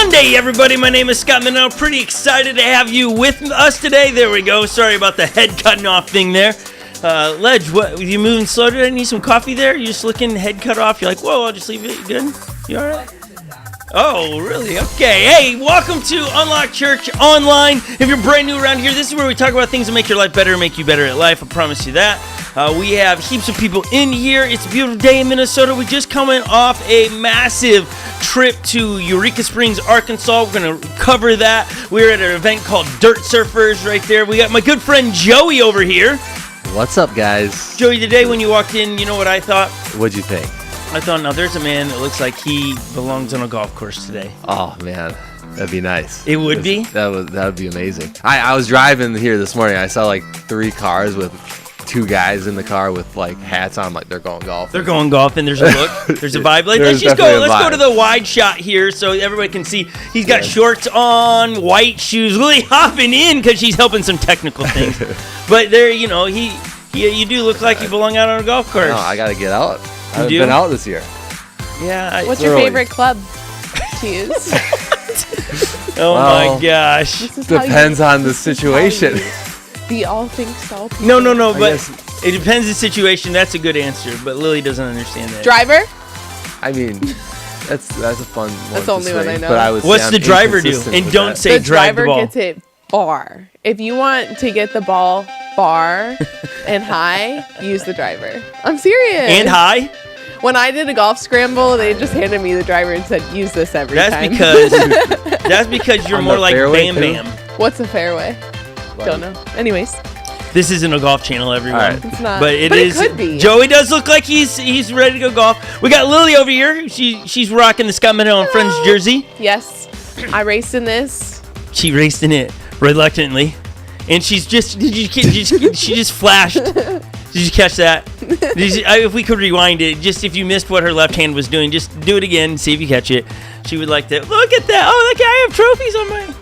Sunday, everybody. My name is Scott Minnow. Pretty excited to have you with us today. There we go. Sorry about the head cutting off thing there. Ledge, what? You moving slow today? Need some coffee there? You just looking head cut off? You're like, whoa, I'll just leave it. Good? You all right? Oh, really? Okay. Hey, welcome to Unlock Church Online. If you're brand new around here, this is where we talk about things that make your life better, make you better at life. I promise you that. We have heaps of people in here. It's a beautiful day in Minnesota. We just coming off a massive trip to Eureka Springs, Arkansas. We're going to cover that. We're at an event called Dirt Surfers right there. We got my good friend Joey over here. What's up, guys? Joey, today when you walked in, you know what I thought? What'd you think? I thought, now there's a man that looks like he belongs on a golf course today. Oh, man. That'd be nice. It would be? That would be amazing. I was driving here this morning. I saw like 3 cars with 2 guys in the car with like hats on, like they're going golfing. They're going golfing. There's a look. There's a vibe. Let's go to the wide shot here so everybody can see. He's got shorts on, white shoes, really hopping in because she's helping some technical things. But there, you know, you do look like you belong out on a golf course. No, I got to get out. I haven't do? been out this year. Yeah. What's your favorite club to use? Oh my gosh. Depends on the situation. The all things to all people. No, but it depends the situation. That's a good answer, but Lily doesn't understand that. Driver? I mean, that's a fun one. That's the only one I know. But I would What's say the I'm driver do? inconsistent And with don't that. say The drive the driver ball. gets it far. If you want to get the ball far and high, use the driver. I'm serious. And high? When I did a golf scramble, they just handed me the driver and said, use this every time. That's because you're On more the like fairway, Bam too? Bam. What's a fairway? Don't know. Anyways, This isn't a golf channel, everyone. All right. it's not. But it is. could be. Joey does look like he's ready to go golf. We got Lily over here. She's rocking the Scott Minnow and Friends jersey. Yes, I raced in this. She raced in it reluctantly, and she just flashed. Did you catch that? If we could rewind it, just if you missed what her left hand was doing, just do it again. See if you catch it. She would like to. Look at that! Oh, look! I have trophies on my.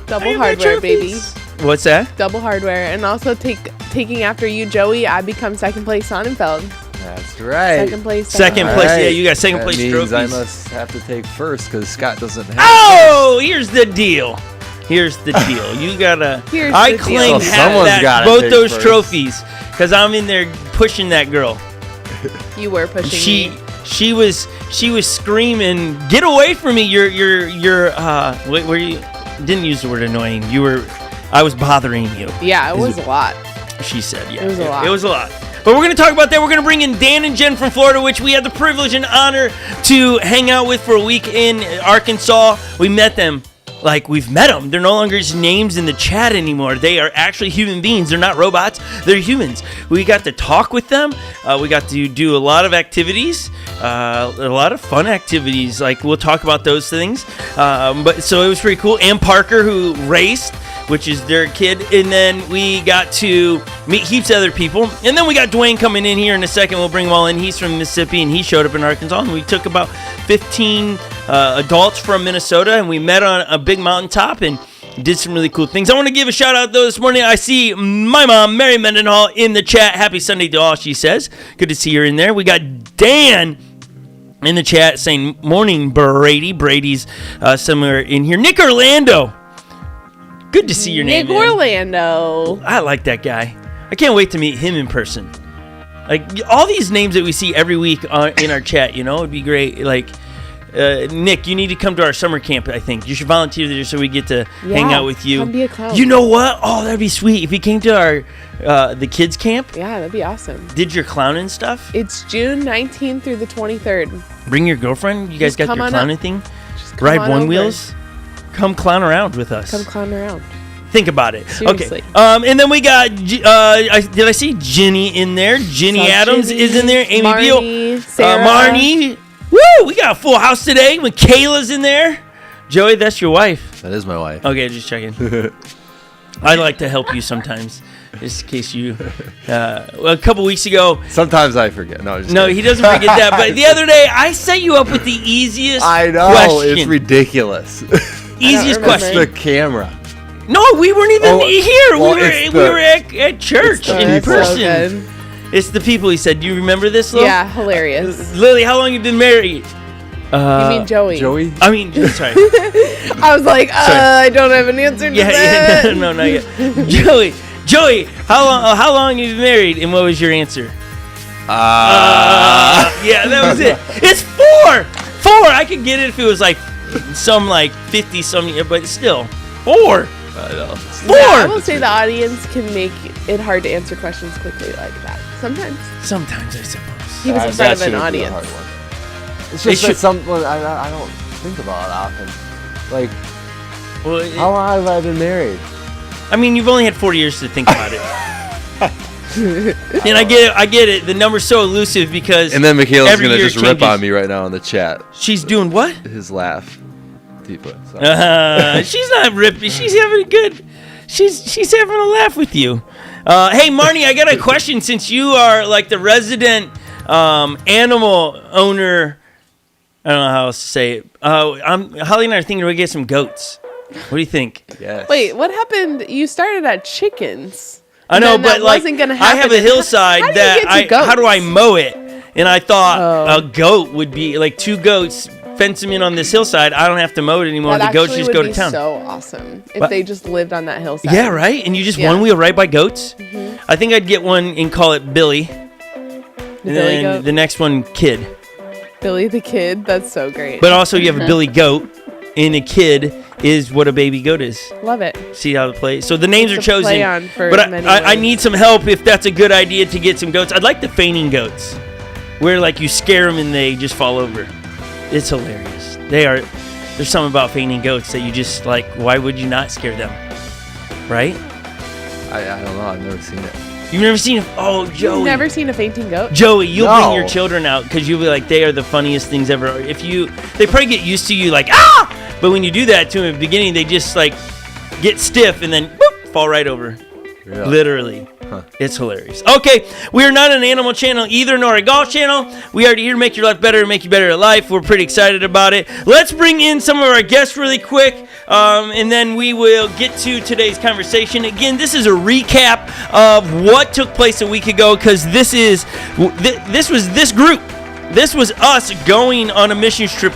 Double hardware, baby. What's that? Double hardware, and also taking after you, Joey. I become second place Sonnenfeld. That's right. Second place. Second All place. right. Yeah, you got second That place means trophies. I must have to take first because Scott doesn't have Oh, here's the deal. Here's the deal. You gotta. Here's I the deal. claim So someone's that gotta both take those first. trophies because I'm in there pushing that girl. You were pushing me. She was screaming, "Get away from me! You're where you didn't use the word annoying. I was bothering you." Yeah, it was a lot. She said, "Yeah, It was a lot. It was a lot." But we're going to talk about that. We're going to bring in Dan and Jen from Florida, which we had the privilege and honor to hang out with for a week in Arkansas. We met them. Like, we've met them. They're no longer just names in the chat anymore. They are actually human beings. They're not robots. They're humans. We got to talk with them. We got to do a lot of activities, a lot of fun activities. Like, we'll talk about those things. But so it was pretty cool. And Parker, who raced, which is their kid. And then we got to meet heaps of other people. And then we got Dwayne coming in here in a second. We'll bring him all in. He's from Mississippi, and he showed up in Arkansas. And we took about 15 adults from Minnesota, and we met on a big mountaintop and did some really cool things. I want to give a shout out, though, this morning. I see my mom, Mary Mendenhall, in the chat. Happy Sunday to all, she says. Good to see her in there. We got Dan in the chat saying, morning, Brady. Brady's somewhere in here. Nick Orlando. Good to see your name, Nick man. Orlando. I like that guy. I can't wait to meet him in person. Like, all these names that we see every week in our chat, you know, it'd be great. Like, Nick, you need to come to our summer camp, I think. You should volunteer there so we get to hang out with you. Come be a clown. You know what? Oh, that'd be sweet. If you came to our the kids camp, Yeah, that'd be awesome. did your clowning stuff, It's June 19th through the 23rd. bring your girlfriend. You guys Just got come your on clowning up. thing? Just come Ride on one over. wheels? Come clown around with us. Come clown around. Think about it. Seriously. Okay. And then we got, did I see Ginny in there? Ginny Saw Adams Ginny, is in there. Amy Marnie, Beal. Sarah. Marnie. Woo! We got a full house today when Kayla's in there. Joey, that's your wife. That is my wife. Okay, just checking. I like to help you sometimes, just in case you. Well, a couple weeks ago. Sometimes I forget. No, just No, kidding. he doesn't forget that. But the other day, I set you up with the easiest I know. question. It's ridiculous. Easiest remember. question. The camera. No, we weren't even here. well, we were at church in That's so person. good. It's the people, he said. Do you remember this, Lil? Yeah, hilarious. Lily, how long you been married? You mean Joey? Joey? I mean, sorry. I was like, I don't have an answer to that. No, not yet. Joey, how long have you been married, and what was your answer? Yeah, that was it. It's 4. 4. I could get it if it was like some like 50 something, but still 4. I know. 4. Yeah, I will say the audience can make it hard to answer questions quickly like that. Sometimes. Sometimes I suppose. He was in front of an audience. It's just that I don't think about it often. Like, Well, how long have I been married? I mean, you've only had 4 years to think about it. And I get it. The number's so elusive because And then Michaela's every gonna year just rip changes. on me right now in the chat. She's doing what? His laugh. Deepa. She's not ripping. She's having a good. She's having a laugh with you. Hey, Marnie, I got a question. Since you are like the resident animal owner, I don't know how else to say it. Holly and I are thinking we get some goats. What do you think? Yes. Wait, what happened? You started at chickens. I know, And then but that like wasn't gonna I happen. have a hillside How do you that get to goats? how do I mow it? And I thought Oh. a goat would be like 2 goats. Fence them in on this hillside. I don't have to mow it anymore. That The goats actually just would go be to town. so awesome if What? they just lived on that hillside. Yeah, right. And you just Yeah. one wheel right by goats. I think I'd get one and call it Billy. The And Billy then goat. the next one, Kid. Billy the Kid. That's so great. But also you have a Billy Goat, and a kid is what a baby goat is. Love it. See how it plays. So the names It's are a chosen. play on for But many I ways. need some help if that's a good idea to get some goats. I'd like the fainting goats, where like you scare them and they just fall over. It's hilarious. There's something about fainting goats that you just like. Why would you not scare them? Right? I don't know. I've never seen it. You've never seen? Oh, Joey. You've never seen a fainting goat? Joey, you'll No. bring your children out because you'll be like, they are the funniest things ever. They probably get used to you like, but when you do that to them at the beginning, they just like get stiff and then boop, fall right over. Really? Literally. Huh. It's hilarious. Okay, we are not an animal channel either, nor a golf channel. We are here to make your life better and make you better at life. We're pretty excited about it. Let's bring in some of our guests really quick, and then we will get to today's conversation. Again, this is a recap of what took place a week ago, because this was this group. This was us going on a mission trip.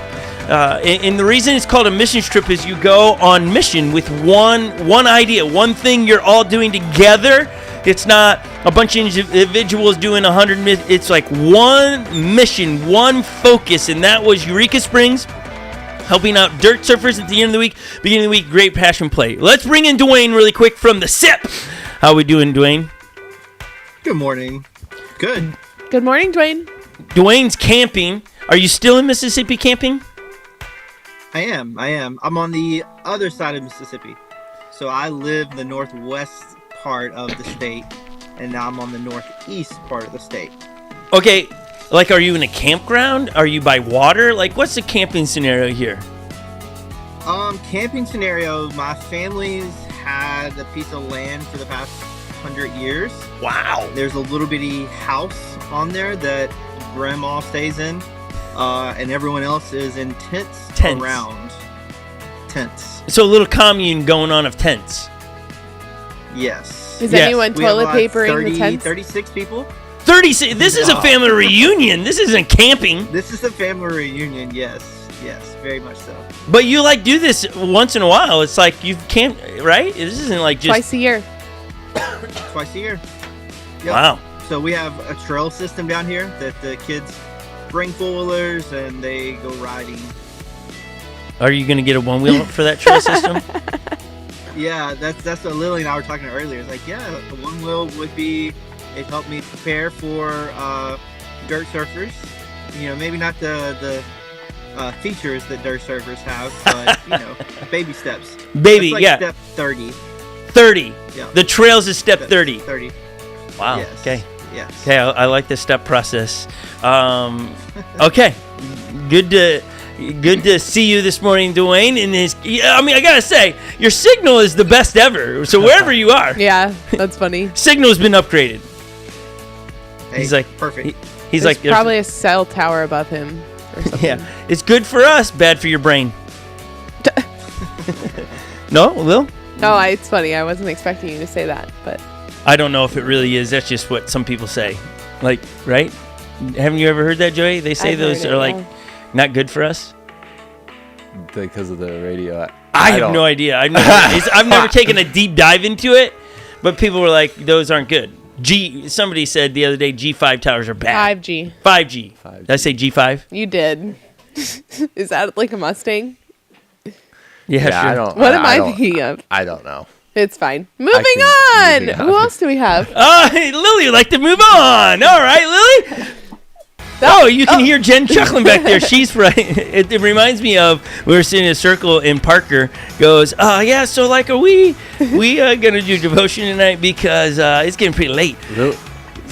And the reason it's called a mission trip is you go on mission with one idea, one thing you're all doing together. It's not a bunch of individuals doing 100. It's like one mission, one focus, and that was Eureka Springs, helping out dirt surfers at the end of the week, beginning of the week. Great passion play. Let's bring in Dwayne really quick from the SIP. How we doing, Dwayne? Good morning. Good. Good morning, Dwayne. Dwayne's camping. Are you still in Mississippi camping? I am. I'm on the other side of Mississippi. So I live in the northwest part of the state, and now I'm on the northeast part of the state. Okay, like, are you in a campground? Are you by water? Like, what's the camping scenario here? Camping scenario, my family's had a piece of land for the past 100 years. Wow. There's a little bitty house on there that grandma stays in, and everyone else is in tents. Around. Tents. So a little commune going on of tents. Yes. Is Yes. anyone We have toilet about papering the tents? 36 people. 36. This is a family reunion. This isn't camping. This is a family reunion, yes, very much so. But you like do this once in a while. It's like you can't, right? This isn't like just. Twice a year. Twice a year. Yep. Wow. So we have a trail system down here that the kids bring four-wheelers and they go riding. Are you gonna get a one wheel for that trail system? Yeah, that's what Lily and I were talking about earlier. It's like, yeah, the one wheel would be, it helped me prepare for dirt surfers. You know, maybe not the features that dirt surfers have, but you know, baby steps. Baby, It's like yeah. Step 30. 30. Yeah. The trails is step 30. 30. Wow. Yes. Okay. Yes. Okay. I like the step process. Okay. Good to see you this morning, Dwayne. I mean, I gotta say, your signal is the best ever. So wherever you are, Yeah, that's funny. signal's been upgraded. Hey, He's like perfect. He's There's like probably a cell tower above him or something. yeah. It's good for us, bad for your brain. No, Will? No, it's funny. I wasn't expecting you to say that, but I don't know if it really is. That's just what some people say. Like, right? Haven't you ever heard that, Joey? They say I've those heard are it, like yeah. not good for us? Because of the radio. I have don't- no idea. I've never taken a deep dive into it, but people were like, those aren't good. Somebody said the other day G5 towers are bad. 5G. 5G. Did I say G5? You did. Is that like a Mustang? Yeah, Yeah, sure. I don't. What am I don't- thinking of? I don't know. It's fine. Moving can- on. moving Who on. else do we have? Oh, hey, Lily would like to move on. All right, Lily. Oh, you can hear Jen chuckling back there. She's right. It reminds me of we were sitting in a circle and Parker goes, yeah, so like are we gonna do devotion tonight because it's getting pretty late.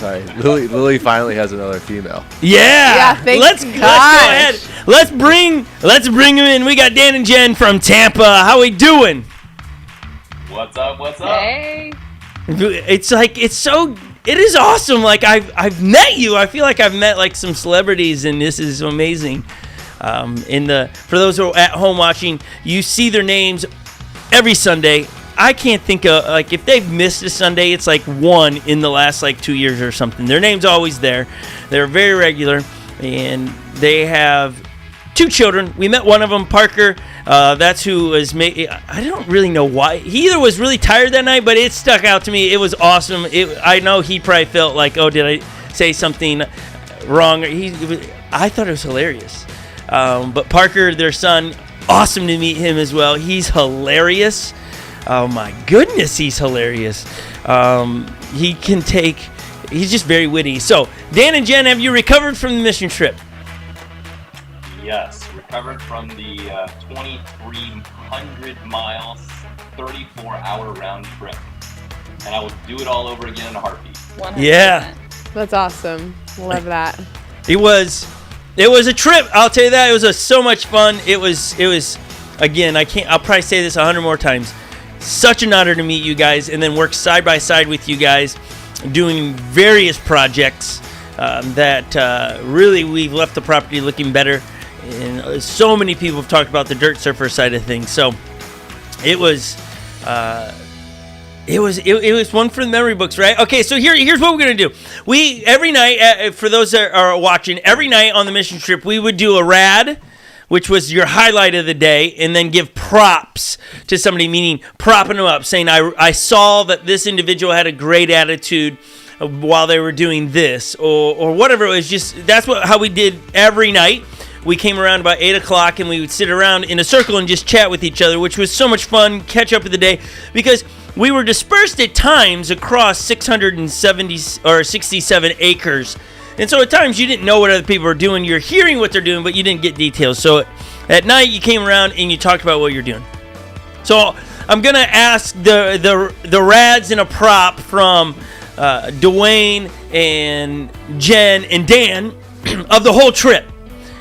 Lily finally has another female. Yeah. thank Let's go gosh. ahead. Let's bring them in. We got Dan and Jen from Tampa. How we doing? What's up? What's up? Hey. It is awesome. Like I've met you. I feel like I've met like some celebrities, and this is amazing. For those who are at home watching, you see their names every Sunday. I can't think of like if they've missed a Sunday, it's like one in the last like 2 years or something. Their name's always there. They're very regular, and they have 2 children. We met one of them, Parker. That's who was I don't really know why. He either was really tired that night, but it stuck out to me. It was awesome. I know he probably felt like, oh, did I say something wrong? I thought it was hilarious. But Parker, their son, awesome to meet him as well. He's hilarious. Oh my goodness, he's hilarious. He's just very witty. So, Dan and Jen, have you recovered from the mission trip? Yes, recovered from the 2,300 miles, 34-hour round trip. And I would do it all over again in a heartbeat. 100%. Yeah. That's awesome. Love that. It was a trip. I'll tell you that. It was so much fun. It was again, I'll probably say this 100 more times. Such an honor to meet you guys and then work side by side with you guys doing various projects that really we've left the property looking better. And so many people have talked about the dirt surfer side of things. So it was one for the memory books, right? Okay, so here's what we're gonna do. We every night, for those that are watching, every night on the mission trip, we would do a rad, which was your highlight of the day, and then give props to somebody, meaning propping them up, saying I saw that this individual had a great attitude while they were doing this, or whatever it was. Just that's how we did every night. We came around about 8 o'clock, and we would sit around in a circle and just chat with each other, which was so much fun, catch up with the day, because we were dispersed at times across 670 or 67 acres. And so at times you didn't know what other people were doing. You're hearing what they're doing, but you didn't get details. So at night you came around and you talked about what you're doing. So I'm going to ask the rads in a prop from Dwayne and Jen and Dan of the whole trip.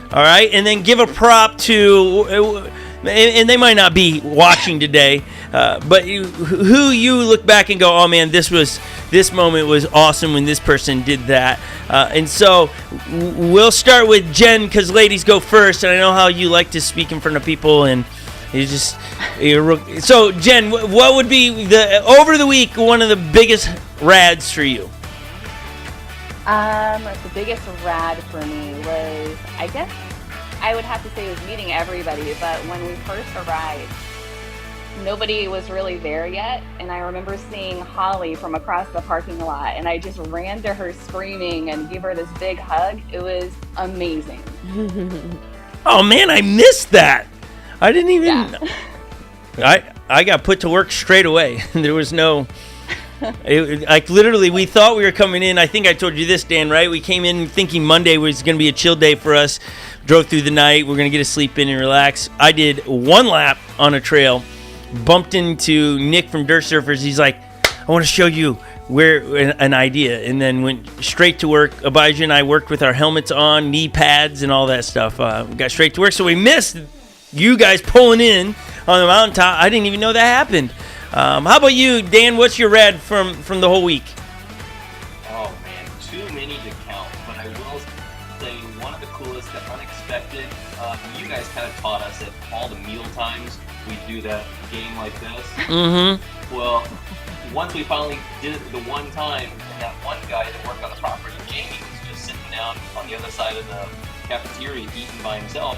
All right, and then give a prop to, and they might not be watching today, but who you look back and go, oh man, this moment was awesome when this person did that. And so we'll start with Jen because ladies go first, and I know how you like to speak in front of people, and so Jen, what would be over the week one of the biggest rads for you? The biggest rad for me was, I guess I would have to say, was meeting everybody. But when we first arrived, nobody was really there yet. And I remember seeing Holly from across the parking lot, and I just ran to her screaming and gave her this big hug. It was amazing. Oh man, I missed that. I didn't even. Yeah. I got put to work straight away. There was no. Like literally, we thought we were coming in. I think I told you this, Dan, right? We came in thinking Monday was going to be a chill day for us. Drove through the night. We're going to get a sleep in and relax. I did one lap on a trail, bumped into Nick from Dirt Surfers. He's like, I want to show you an idea, and then went straight to work. Abijah and I worked with our helmets on, knee pads, and all that stuff. We got straight to work, so we missed you guys pulling in on the mountaintop. I didn't even know that happened. How about you, Dan? What's your rad from the whole week? Oh man, too many to count, but I will say one of the coolest and unexpected, you guys kind of taught us at all the meal times we do that game like this. Mm-hmm. Well, once we finally did it the one time, and that one guy that worked on the property, Jamie, was just sitting down on the other side of cafeteria eating by himself.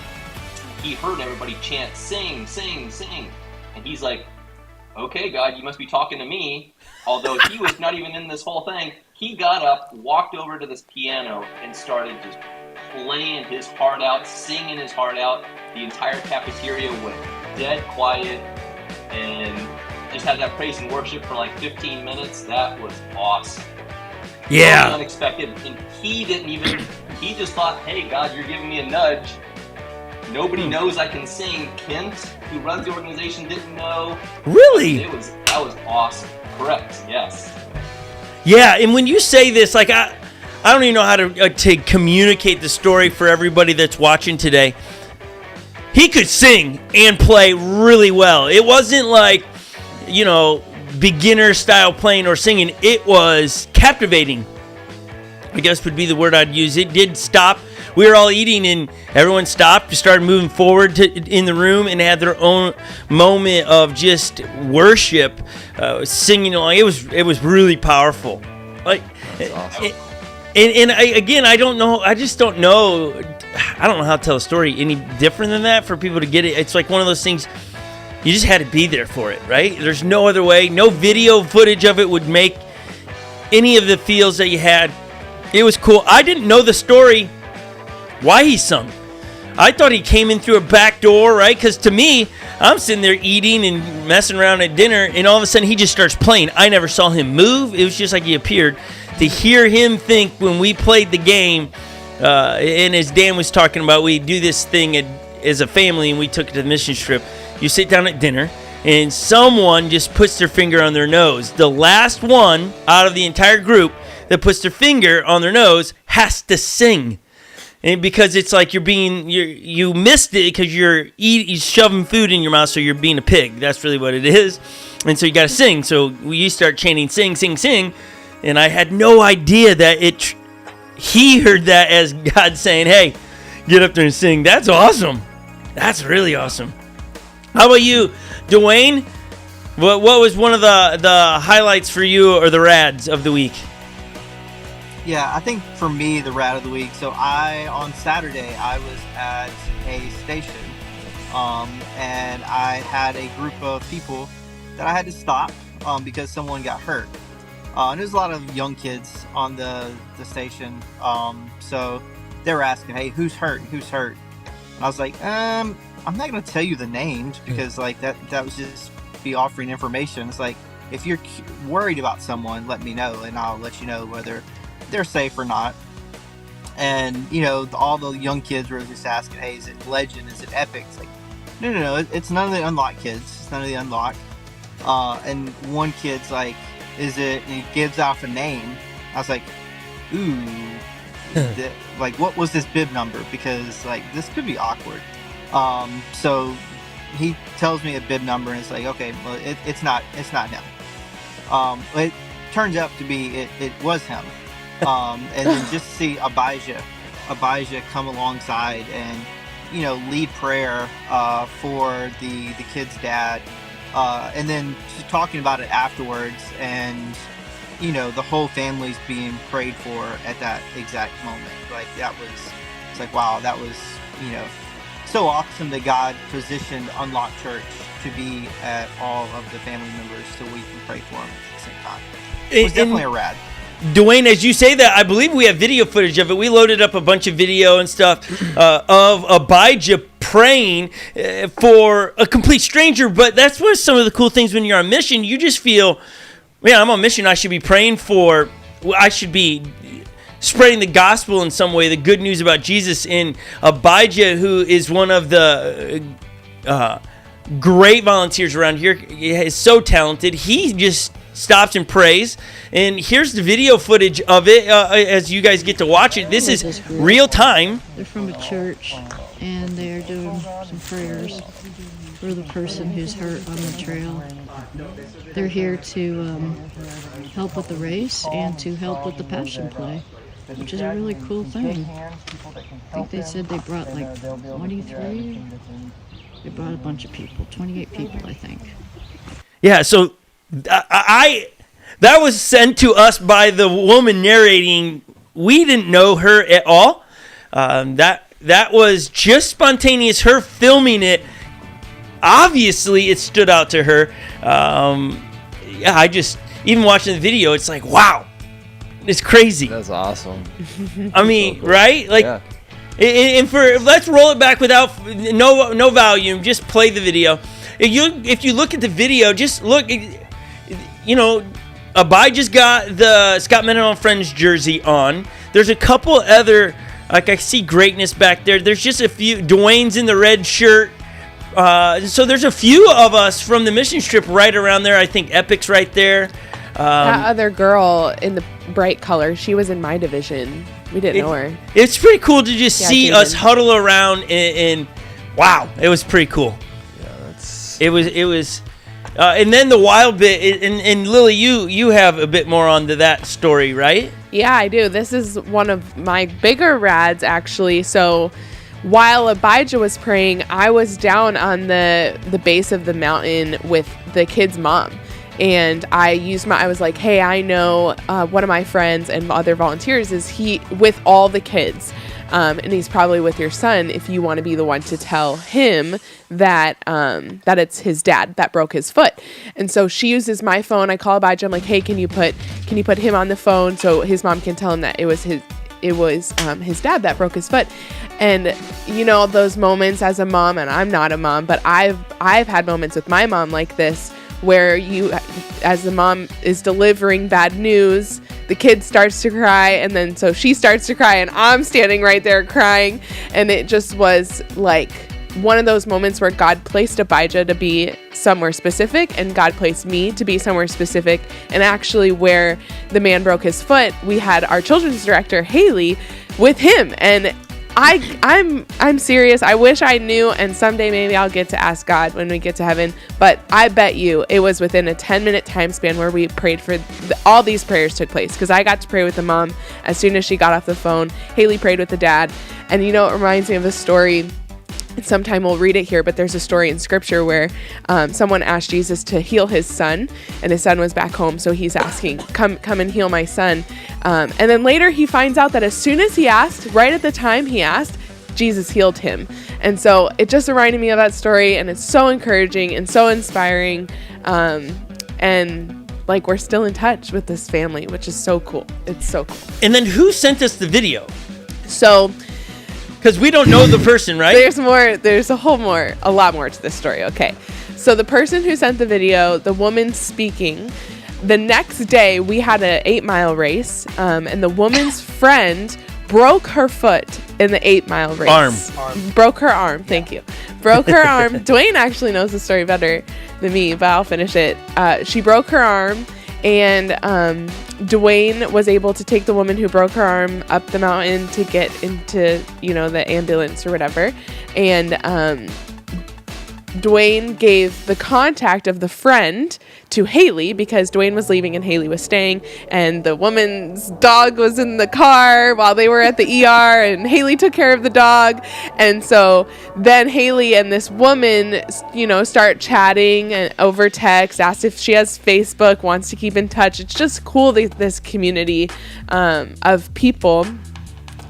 He heard everybody chant, sing, sing, sing. And he's like, okay, God, you must be talking to me. Although he was not even in this whole thing. He got up, walked over to this piano, and started just playing his heart out, singing his heart out. The entire cafeteria went dead quiet and just had that praise and worship for like 15 minutes. That was awesome. Yeah. Totally unexpected. And he just thought, hey, God, you're giving me a nudge. Nobody knows I can sing. Kent, who runs the organization, didn't know. Really? That was awesome. Correct. Yes. Yeah, and when you say this, like I don't even know how to communicate the story for everybody that's watching today. He could sing and play really well. It wasn't like, beginner style playing or singing. It was captivating, I guess would be the word I'd use. It did stop. We were all eating and everyone stopped, started moving forward in the room and had their own moment of just worship, singing along. It was really powerful. Like, That's awesome. I don't know. I just don't know. I don't know how to tell a story any different than that for people to get it. It's like one of those things. You just had to be there for it, right? There's no other way. No video footage of it would make any of the feels that you had. It was cool. I didn't know the story why he sung. I thought he came in through a back door, right? Because to me, I'm sitting there eating and messing around at dinner, and all of a sudden he just starts playing. I never saw him move. It was just like he appeared. To hear him think when we played the game, and as Dan was talking about, we do this thing as a family, and we took it to the mission trip. You sit down at dinner, and someone just puts their finger on their nose. The last one out of the entire group that puts their finger on their nose has to sing. And because it's like you missed it because you're shoving food in your mouth, so you're being a pig. That's really what it is. And so you got to sing. So you start chanting, sing, sing, sing. And I had no idea that he heard that as God saying, hey, get up there and sing. That's awesome. That's really awesome. How about you, Dwayne? What was one of the highlights for you or the rads of the week? Yeah, I think for me, the rat of the week. So on Saturday, I was at a station, and I had a group of people that I had to stop because someone got hurt. And there's a lot of young kids on the station. So they were asking, hey, who's hurt? Who's hurt? And I was like, I'm not going to tell you the names because like that was just be offering information. It's like, if you're worried about someone, let me know and I'll let you know whether they're safe or not. And all the young kids were just asking, hey, is it legend, is it epic? It's like, no, it's none of the unlocked kids. It's none of the unlocked. And one kid's like, is it, and he gives off a name. I was like, ooh, like what was this bib number, because like this could be awkward. So he tells me a bib number and it's like, okay, well it's not him. It turns out to be it was him. And then just see Abijah come alongside and lead prayer for the kid's dad, and then just talking about it afterwards, and the whole family's being prayed for at that exact moment. Like it's like, wow, that was so awesome that God positioned Unlocked Church to be at all of the family members so we can pray for them at the same time. It was definitely a rad. Dwayne, as you say that, I believe we have video footage of it. We loaded up a bunch of video and stuff of Abijah praying for a complete stranger. But that's what some of the cool things when you're on mission. You just feel, man, I'm on mission. I should be praying for, I should be spreading the gospel in some way, the good news about Jesus. And Abijah, who is one of the great volunteers around here, is so talented. He just stops and prays, and here's the video footage of it as you guys get to watch it. This is real time. They're from a church, and they're doing some prayers for the person who's hurt on the trail. They're here to help with the race and to help with the passion play, which is a really cool thing. I think they said they brought like 23. They brought a bunch of people, 28 people, I think. Yeah, so that was sent to us by the woman narrating. We didn't know her at all. That that was just spontaneous, her filming it. Obviously, it stood out to her. Yeah, I just, even watching the video, it's like, wow, it's crazy. That's awesome. I mean, right? Like, Yeah. and let's roll it back without no volume. Just play the video. If you look at the video, just look. You know, Abijah's got the Scott Mendenhall Friends jersey on. There's a couple other, like I see Greatness back there. There's just a few. Dwayne's in the red shirt. So there's a few of us from the mission trip right around there. I think Epic's right there. That other girl in the bright color, she was in my division. We didn't know her. It's pretty cool to just see Jaden. us huddle around and wow, it was pretty cool. Yeah, that's It was, and then the wild bit, and Lily, you have a bit more onto that story, right? Yeah, I do. This is one of my bigger rads, actually. So while Abijah was praying, I was down on the base of the mountain with the kid's mom. And I was like, hey, I know one of my friends and other volunteers is with all the kids. And he's probably with your son if you want to be the one to tell him that it's his dad that broke his foot. And so she uses my phone. I call Abijah. I'm like, hey, can you put him on the phone so his mom can tell him that it was his dad that broke his foot. And you know, those moments as a mom, and I'm not a mom, but I've had moments with my mom like this, where you, as the mom is delivering bad news, the kid starts to cry, and then so she starts to cry, and I'm standing right there crying, and it just was like one of those moments where God placed Abijah to be somewhere specific, and God placed me to be somewhere specific. And actually, where the man broke his foot, we had our children's director Haley with him, and I'm serious. I wish I knew, and someday maybe I'll get to ask God when we get to heaven. But I bet you it was within a 10-minute time span where we prayed for all these prayers took place, because I got to pray with the mom as soon as she got off the phone. Haley prayed with the dad, and you know, it reminds me of a story. Sometime we'll read it here, but there's a story in scripture where someone asked Jesus to heal his son, and his son was back home, so he's asking, come and heal my son. And then later he finds out that as soon as he asked, right at the time he asked, Jesus healed him. And so it just reminded me of that story, and it's so encouraging and so inspiring. And like, we're still in touch with this family, which is so cool. It's so cool. And then who sent us the video? So Because we don't know the person, right? there's a lot more to this story. Okay. So the person who sent the video, the woman speaking, the next day we had an 8-mile race, and the woman's friend broke her foot in the 8-mile race. Arm. Broke her arm. Thank you. Broke her arm. Dwayne actually knows the story better than me, but I'll finish it. She broke her arm, and Dwayne was able to take the woman who broke her arm up the mountain to get into, the ambulance or whatever. And Dwayne gave the contact of the friend to Haley, because Dwayne was leaving and Haley was staying, and the woman's dog was in the car while they were at the ER, and Haley took care of the dog. And so then Haley and this woman, start chatting and over text, asked if she has Facebook, wants to keep in touch. It's just cool, this community of people.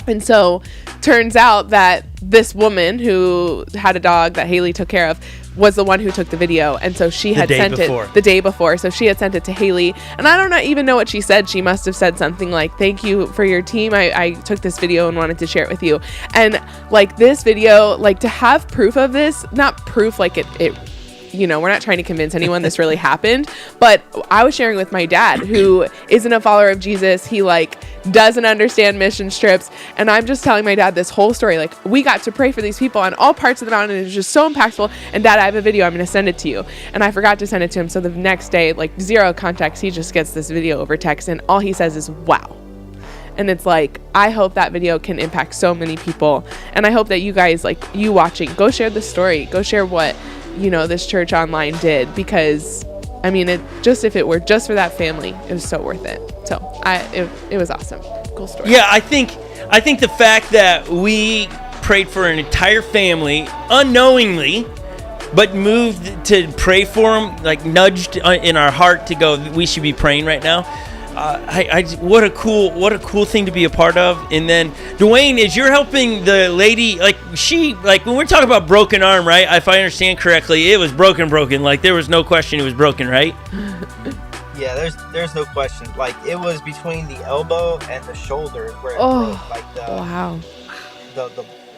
And so turns out that this woman who had a dog that Haley took care of was the one who took the video. And so she had sent it the day before. So she had sent it to Haley. And I don't even know what she said. She must have said something like, thank you for your team. I took this video and wanted to share it with you. And like, this video, like, to have proof of this, not proof like it we're not trying to convince anyone this really happened, but I was sharing with my dad, who isn't a follower of Jesus. He doesn't understand mission trips. And I'm just telling my dad this whole story. Like, we got to pray for these people on all parts of the mountain. And it was just so impactful. And Dad, I have a video. I'm going to send it to you. And I forgot to send it to him. So the next day, zero contacts, he just gets this video over text. And all he says is, wow. And it's like, I hope that video can impact so many people. And I hope that you guys, you watching, go share the story. Go share what this church online did, because if it were just for that family, it was so worth it. So it was awesome. Cool story. Yeah, I think the fact that we prayed for an entire family unknowingly, but moved to pray for them, nudged in our heart to go, we should be praying right now. what a cool thing to be a part of. And then Dwayne, as you're helping the lady, like when we're talking about broken arm, right? If I understand correctly, it was broken. Like there was no question it was broken, right? Yeah, there's no question. Like it was between the elbow and the shoulder where it broke, like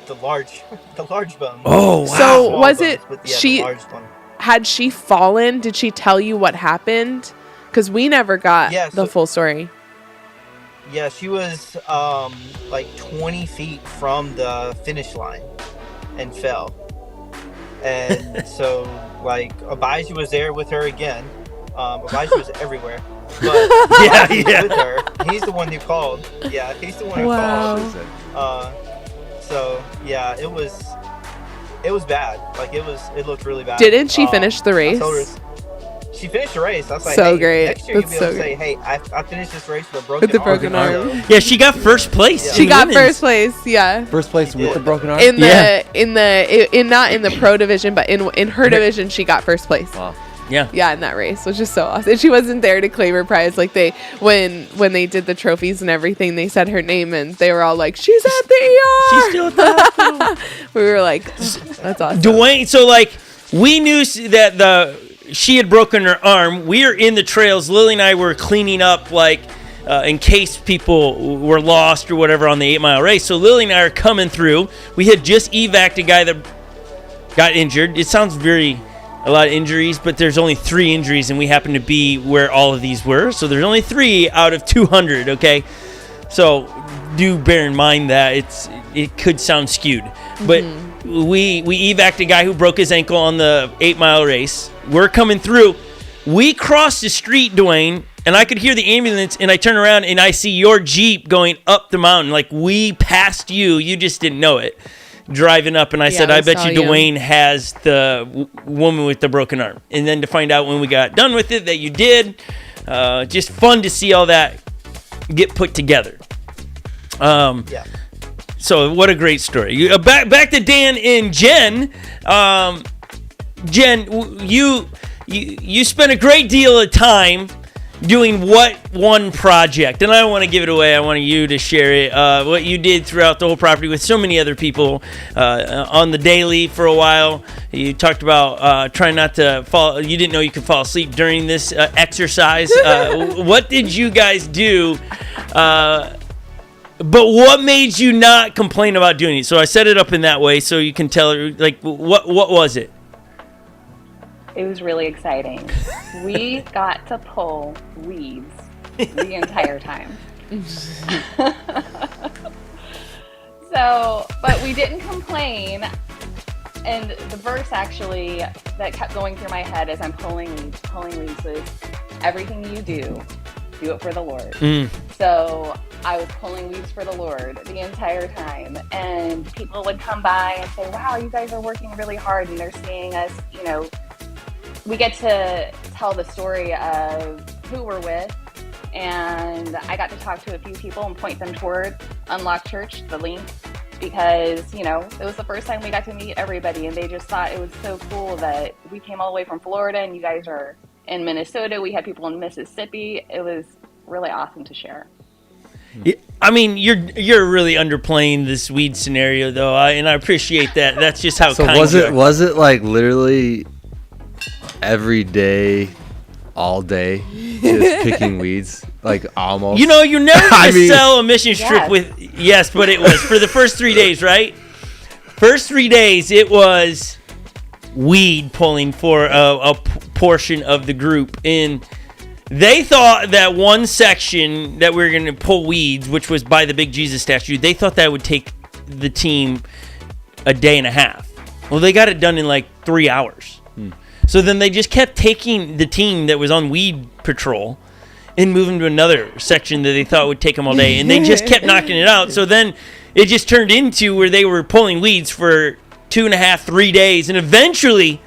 the large bone. Oh wow. So was bones, it but, yeah, she the large one. had she fallen? Did she tell you what happened? Because we never got the full story. Yeah, she was like 20 feet from the finish line and fell. And so like Abijah was there with her again. Abijah was everywhere. But Abijah was with her. He's the one who called. Yeah, he's the one who called. So yeah, it was bad. Like it looked really bad. Didn't she finish the race? She finished the race. I was like, so hey, great. Next year That's you'll be able so to say, great. hey, I finished this race with a broken arm. Yeah, she got first place. Yeah. She got women's. first place. Yeah. First place with the broken arm. In not in the pro division, but in her division, she got first place. Wow. Yeah. In that race, which is so awesome. And she wasn't there to claim her prize. Like when they did the trophies and everything, they said her name and they were all like, "She's at the ER." She's still at the hospital. We were like, "That's awesome." Dwayne, so like we knew that she had broken her arm. We were in the trails. Lily and I were cleaning up in case people were lost or whatever on the 8 mile race. So Lily and I are coming through. We had just evac'd a guy that got injured. It sounds a lot of injuries, but there's only 3 injuries, and we happen to be where all of these were. So there's only 3 out of 200, okay? So do bear in mind that it could sound skewed. But we evac'd a guy who broke his ankle on the 8 mile race. We're coming through. We crossed the street, Dwayne, and I could hear the ambulance, and I turn around, and I see your Jeep going up the mountain. Like, we passed you. You just didn't know it. Driving up, and I said, I bet you Dwayne has the woman with the broken arm. And then to find out when we got done with it that you did, just fun to see all that get put together. So what a great story. Back to Dan and Jen. Jen, you spent a great deal of time doing what one project, and I don't want to give it away. I want you to share it. What you did throughout the whole property with so many other people on the daily for a while. You talked about trying not to fall. You didn't know you could fall asleep during this exercise. What did you guys do? But what made you not complain about doing it? So I set it up in that way so you can tell her, like, what was it? It was really exciting. We got to pull weeds the entire time. But we didn't complain. And the verse actually that kept going through my head as I'm pulling weeds was, everything you do it for the Lord. So I was pulling weeds for the Lord the entire time. And people would come by and say, wow, you guys are working really hard. And they're seeing us, we get to tell the story of who we're with, and I got to talk to a few people and point them toward Unlock Church, the link, because, it was the first time we got to meet everybody, and they just thought it was so cool that we came all the way from Florida, and you guys are in Minnesota. We had people in Mississippi. It was really awesome to share. I mean, you're really underplaying this weed scenario, though, and I appreciate that. That's just how. So kind was you it are. was it like literally every day, all day, just picking weeds, like almost? You're never gonna sell a mission trip Yes. with but it was for the first 3 days, right? First 3 days, it was weed pulling for a portion of the group, and they thought that one section that we were going to pull weeds, which was by the big Jesus statue, they thought that would take the team a day and a half. Well, they got it done in like 3 hours. So then they just kept taking the team that was on weed patrol and moving to another section that they thought would take them all day, and they just kept knocking it out. So then it just turned into where they were pulling weeds for 2.5, 3 days, and eventually,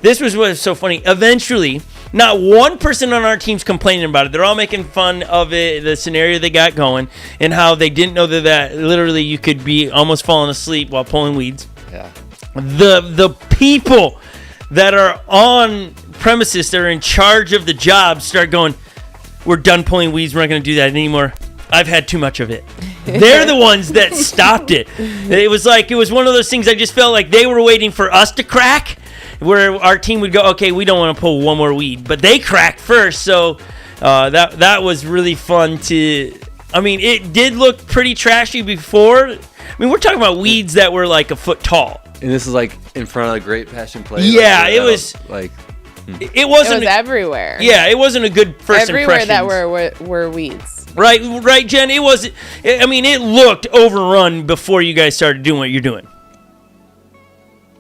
this was what was so funny. Eventually, not one person on our team's complaining about it. They're all making fun of it, the scenario they got going, and how they didn't know that literally you could be almost falling asleep while pulling weeds. Yeah. The people that are on premises that are in charge of the job start going, we're done pulling weeds. We're not going to do that anymore. I've had too much of it. They're the ones that stopped it. It was one of those things I just felt like they were waiting for us to crack, where our team would go, okay, we don't want to pull one more weed. But they cracked first, so that was really fun to... I mean, it did look pretty trashy before. I mean, we're talking about weeds that were like a foot tall. And this is like in front of the Great Passion Play. Yeah, it was... Like... It wasn't... It was everywhere. Yeah, it wasn't a good first everywhere impression. that were weeds. Right, Jen? It was... I mean, it looked overrun before you guys started doing what you're doing.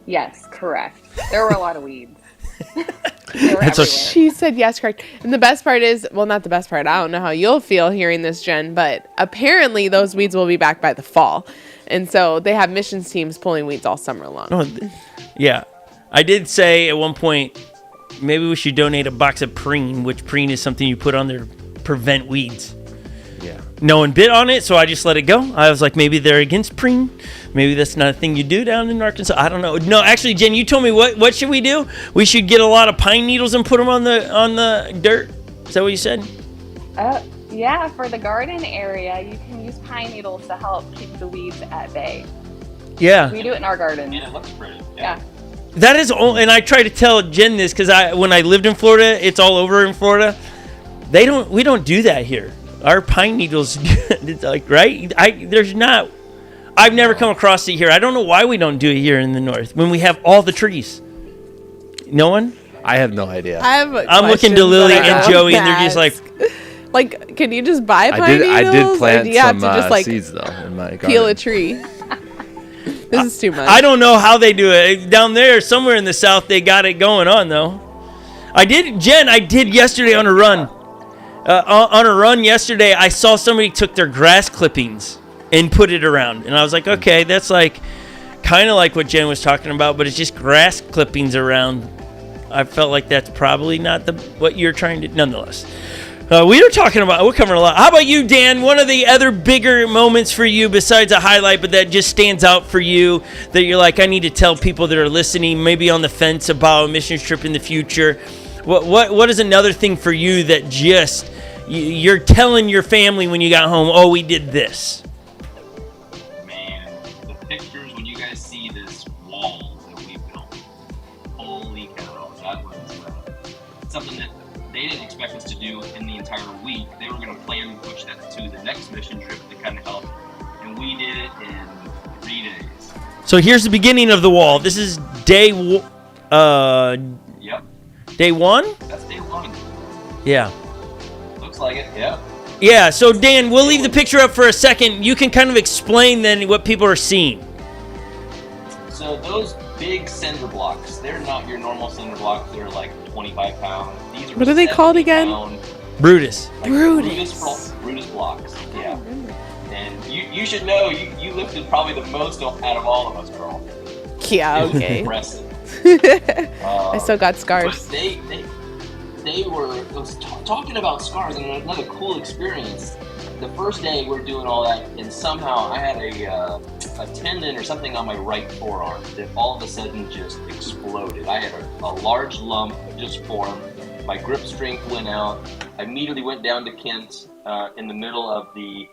Yes, correct. There were a lot of weeds. They were everywhere. She said yes, correct. And the best part is, well, not the best part. I don't know how you'll feel hearing this, Jen, but apparently those weeds will be back by the fall. And so they have missions teams pulling weeds all summer long. Oh, yeah. I did say at one point, maybe we should donate a box of preen, which preen is something you put on there to prevent weeds. Yeah. No one bit on it, so I just let it go. I was like, maybe they're against preen. Maybe that's not a thing you do down in Arkansas. I don't know. No, actually, Jen, you told me what should we do? We should get a lot of pine needles and put them on the dirt. Is that what you said? Yeah, for the garden area, you can use pine needles to help keep the weeds at bay. Yeah. We do it in our garden. And it looks pretty. Yeah. That is, and I try to tell Jen this because when I lived in Florida, it's all over in Florida. We don't do that here. Our pine needles, it's like, right? I've never come across it here. I don't know why we don't do it here in the north when we have all the trees. No one? I have no idea. I'm looking to Lily and Joey, and they're just like, can you just buy pine needles? I did plant you have some to just, like, seeds though in my garden. peel a tree. This is too much. I don't know how they do it. Down there, somewhere in the south, they got it going on, though. I did yesterday on a run. On a run yesterday, I saw somebody took their grass clippings and put it around. And I was like, okay, that's like kind of like what Jen was talking about, but it's just grass clippings around. I felt like that's probably not what you're trying to... Nonetheless. We're covering a lot. How about you, Dan? One of the other bigger moments for you besides a highlight, but that just stands out for you, that you're like, I need to tell people that are listening, maybe on the fence about a missions trip in the future. What is another thing for you that just you're telling your family when you got home, oh, we did this? Man, the pictures when you guys see this wall that we built, holy cow, that was something that they didn't expect us to do in the entire week. They were going to plan to push that to the next mission trip to kind of help, and we did it in 3 days. So here's the beginning of the wall. This is day Yep. Day one? That's day one. Yeah. Looks like it, yep. Yeah, so Dan, we'll leave the picture up for a second. You can kind of explain then what people are seeing. So those big cinder blocks, they're not your normal cinder blocks. They're like 25 pounds. These are What are they called again? Brutus. Like Brutus blocks, yeah. And you should know, you lifted probably the most out of all of us, girl. Yeah, It was okay. impressive. I still got scars. But they were talking about scars, and another cool experience. The first day we're doing all that, and somehow I had a tendon or something on my right forearm that all of a sudden just exploded. I had a large lump just formed. My grip strength went out. I immediately went down to Kent in the middle of the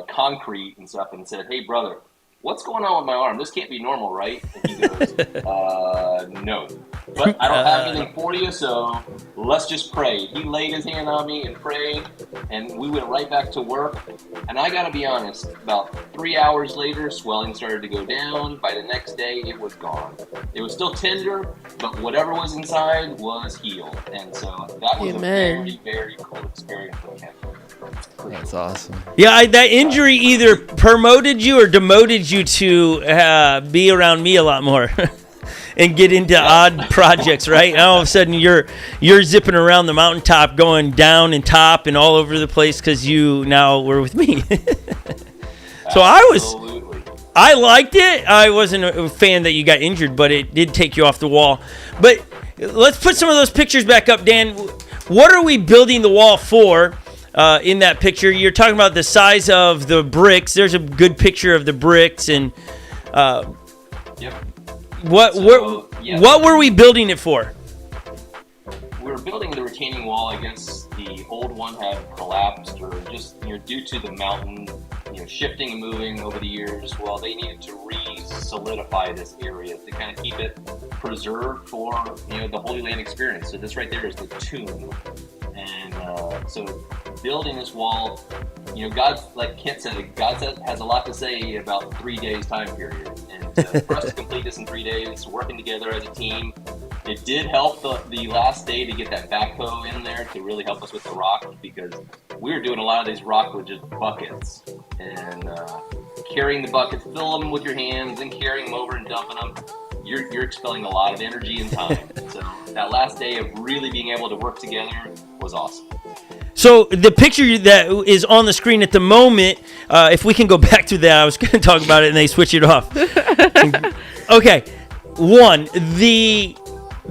concrete and stuff and said, "Hey, brother, what's going on with my arm? This can't be normal, right?" And he goes, no. But I don't have anything for you, so let's just pray. He laid his hand on me and prayed, and we went right back to work. And I gotta be honest, about 3 hours later, swelling started to go down. By the next day, it was gone. It was still tender, but whatever was inside was healed. And so that was Amen. a very, very cool experience for me. That's awesome. Yeah, that injury either promoted you or demoted you to be around me a lot more and get into odd projects, right? And all of a sudden, you're zipping around the mountaintop, going down and top and all over the place because you now were with me. So I liked it. I wasn't a fan that you got injured, but it did take you off the wall. But let's put some of those pictures back up, Dan. What are we building the wall for? In that picture, you're talking about the size of the bricks. There's a good picture of the bricks, and Yep. what were we building it for? We're building the retaining wall, I guess the old one had collapsed, or just due to the mountain shifting and moving over the years. Well, they needed to re-solidify this area to kind of keep it preserved for the Holy Land experience. So this right there is the tomb, and so building this wall, God, like Kent said, has a lot to say about 3 days time period, and for us to complete this in 3 days, working together as a team. It did help the last day to get that backhoe in there to really help us with the rock, because we were doing a lot of these rock with just buckets, and carrying the buckets, fill them with your hands, and carrying them over and dumping them. You're expelling a lot of energy and time. So that last day of really being able to work together was awesome. So the picture that is on the screen at the moment, if we can go back to that, I was going to talk about it and they switch it off. Okay,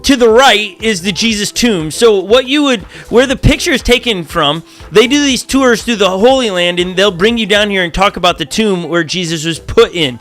to the right is the Jesus tomb. So where the picture is taken from, they do these tours through the Holy Land, and they'll bring you down here and talk about the tomb where Jesus was put in.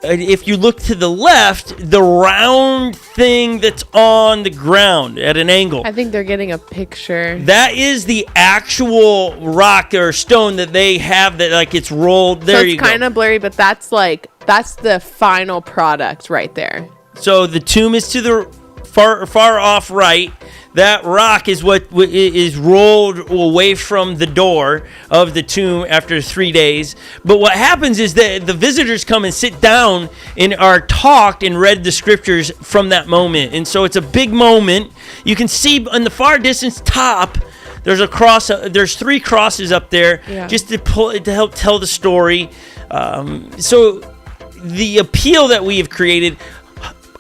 If you look to the left, the round thing that's on the ground at an angle. I think they're getting a picture. That is the actual rock or stone that they have that like it's rolled. There you go. It's kind of blurry, but that's the final product right there. So the tomb is to the far off right. That rock is what is rolled away from the door of the tomb after 3 days. But what happens is that the visitors come and sit down and are talked and read the scriptures from that moment. And so it's a big moment. You can see on the far distance top, there's a cross. There's 3 crosses up there, just to help tell the story. So the appeal that we have created,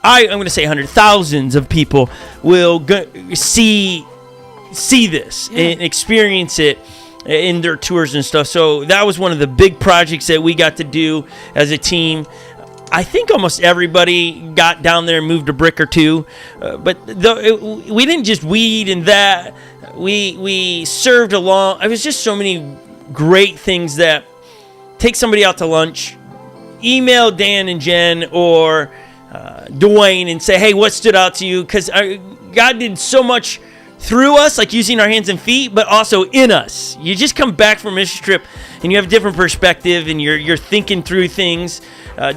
I'm going to say thousands of people will see this and experience it in their tours and stuff. So that was one of the big projects that we got to do as a team. I think almost everybody got down there and moved a brick or two, but we didn't just weed and that. We served along. It was just so many great things that take somebody out to lunch, email Dan and Jen or Dwayne and say, hey, what stood out to you? Because God did so much through us, like using our hands and feet, but also in us. You just come back from a mission trip and you have a different perspective and you're thinking through things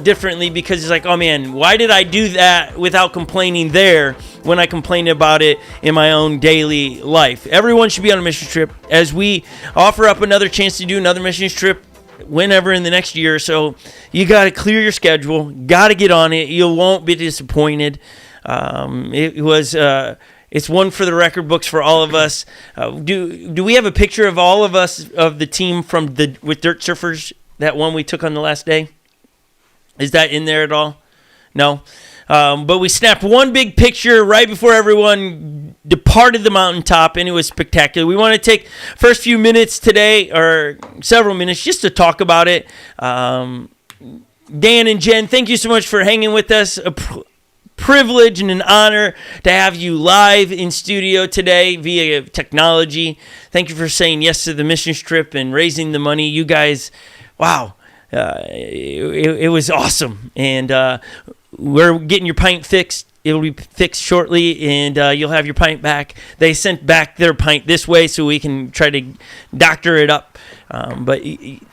differently, because it's like, oh man, why did I do that without complaining there when I complained about it in my own daily life? Everyone should be on a mission trip. As we offer up another chance to do another mission trip whenever in the next year or so, you got to clear your schedule, got to get on it. You won't be disappointed. It's one for the record books for all of us. Do we have a picture of all of us, of the team with Dirt Surfers, that one we took on the last day? Is that in there at all? No. But we snapped one big picture right before everyone departed the mountaintop, and it was spectacular. We want to take first few minutes today, or several minutes, just to talk about it. Dan and Jen, thank you so much for hanging with us. A privilege and an honor to have you live in studio today via technology. Thank you for saying yes to the mission trip and raising the money. You guys, wow. It was awesome, and we're getting your pint fixed. It'll be fixed shortly, and you'll have your pint back. They sent back their pint this way so we can try to doctor it up. But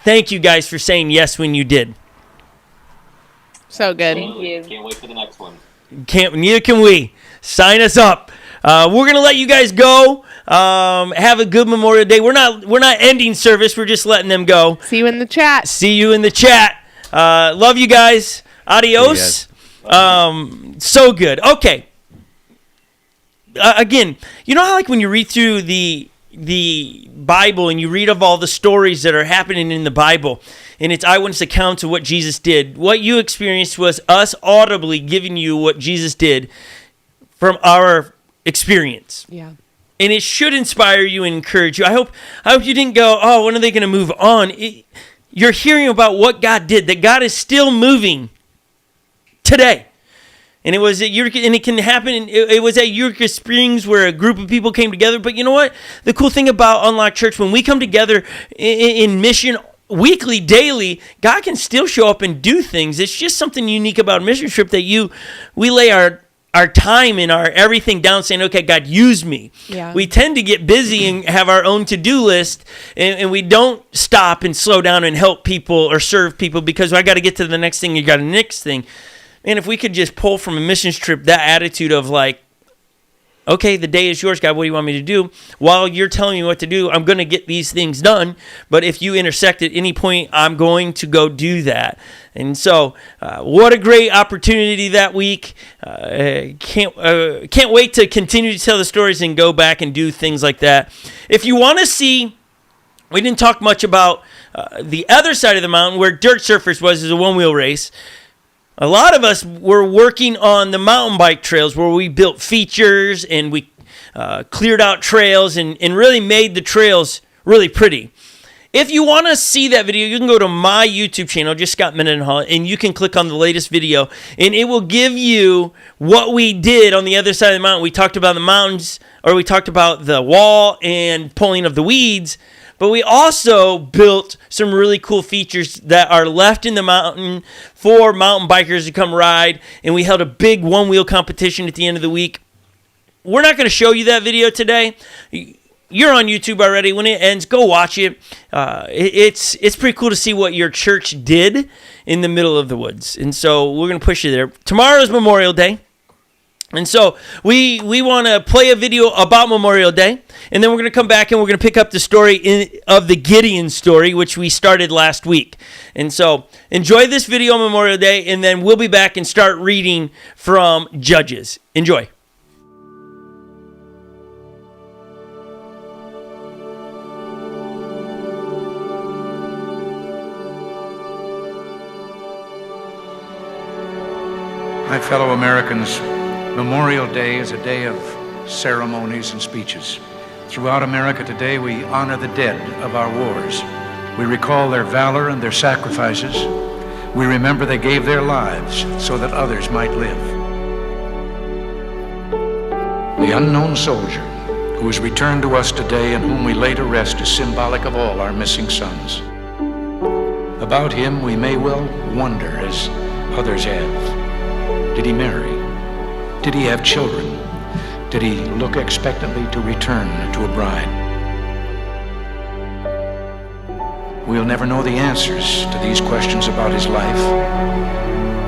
thank you guys for saying yes when you did. So good. Thank you. Can't wait for the next one. Neither can we. Sign us up. We're gonna let you guys go. Have a good Memorial Day. We're not ending service. We're just letting them go. See you in the chat. See you in the chat. Love you guys. Adios. So good. Okay. Again, you know how like when you read through the Bible and you read of all the stories that are happening in the Bible, and it's eyewitness accounts of what Jesus did. What you experienced was us audibly giving you what Jesus did from our experience. Yeah. And it should inspire you and encourage you. I hope you didn't go, oh, when are they going to move on? You're hearing about what God did, that God is still moving today. And it was at Eureka, and it can happen. It was at Eureka Springs where a group of people came together. But you know what? The cool thing about Unlocked Church, when we come together in mission weekly, daily, God can still show up and do things. It's just something unique about a mission trip that we lay our our time and our everything down saying, okay, God, use me. Yeah. We tend to get busy and have our own to-do list, and we don't stop and slow down and help people or serve people because I got to get to the next thing, you got the next thing. And if we could just pull from a missions trip that attitude of like, okay, the day is yours, God, what do you want me to do? While you're telling me what to do, I'm going to get these things done. But if you intersect at any point, I'm going to go do that. And so, what a great opportunity that week. Can't wait to continue to tell the stories and go back and do things like that. If you want to see, we didn't talk much about the other side of the mountain where Dirt Surfers was, is a one-wheel race. A lot of us were working on the mountain bike trails where we built features and we cleared out trails and really made the trails really pretty. If you want to see that video, you can go to my YouTube channel, just Scott Mendenhall, and you can click on the latest video, and it will give you what we did on the other side of the mountain. We talked about the mountains, or we talked about the wall and pulling of the weeds, but we also built some really cool features that are left in the mountain for mountain bikers to come ride. And we held a big one-wheel competition at the end of the week. We're not going to show you that video today. You're on YouTube already. When it ends, go watch it. It's pretty cool to see what your church did in the middle of the woods. And so we're going to push you there. Tomorrow's Memorial Day. And so we want to play a video about Memorial Day, and then we're going to come back and we're going to pick up the story of the Gideon story, which we started last week. And so enjoy this video on Memorial Day, and then we'll be back and start reading from Judges. Enjoy. My fellow Americans, Memorial Day is a day of ceremonies and speeches. Throughout America today, we honor the dead of our wars. We recall their valor and their sacrifices. We remember they gave their lives so that others might live. The unknown soldier who has returned to us today and whom we lay to rest is symbolic of all our missing sons. About him, we may well wonder, as others have. Did he marry? Did he have children? Did he look expectantly to return to a bride? We'll never know the answers to these questions about his life.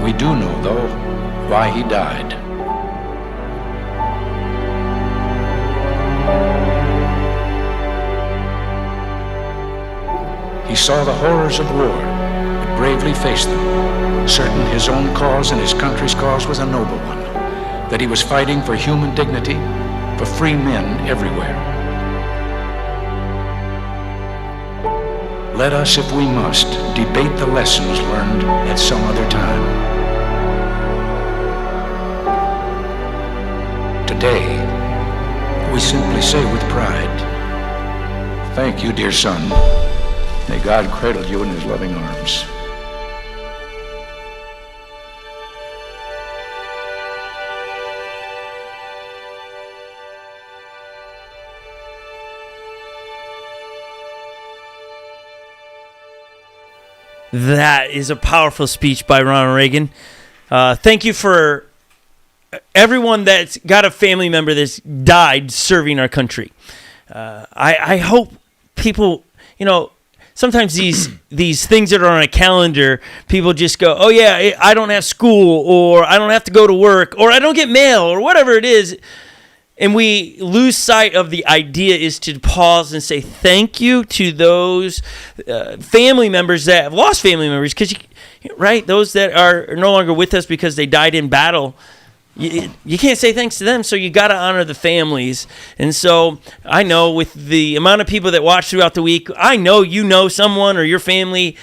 We do know, though, why he died. He saw the horrors of war, but bravely faced them, certain his own cause and his country's cause was a noble one, that he was fighting for human dignity, for free men everywhere. Let us, if we must, debate the lessons learned at some other time. Today, we simply say with pride, thank you, dear son. May God cradle you in his loving arms. That is a powerful speech by Ronald Reagan. Thank you for everyone that's got a family member that's died serving our country. I hope people, sometimes these things that are on a calendar, people just go, oh yeah, I don't have school, or I don't have to go to work, or I don't get mail, or whatever it is. And we lose sight of the idea is to pause and say thank you to those family members that have lost family members, because right, those that are no longer with us because they died in battle. You can't say thanks to them, so you got to honor the families. And so I know with the amount of people that watch throughout the week, I know someone or your family,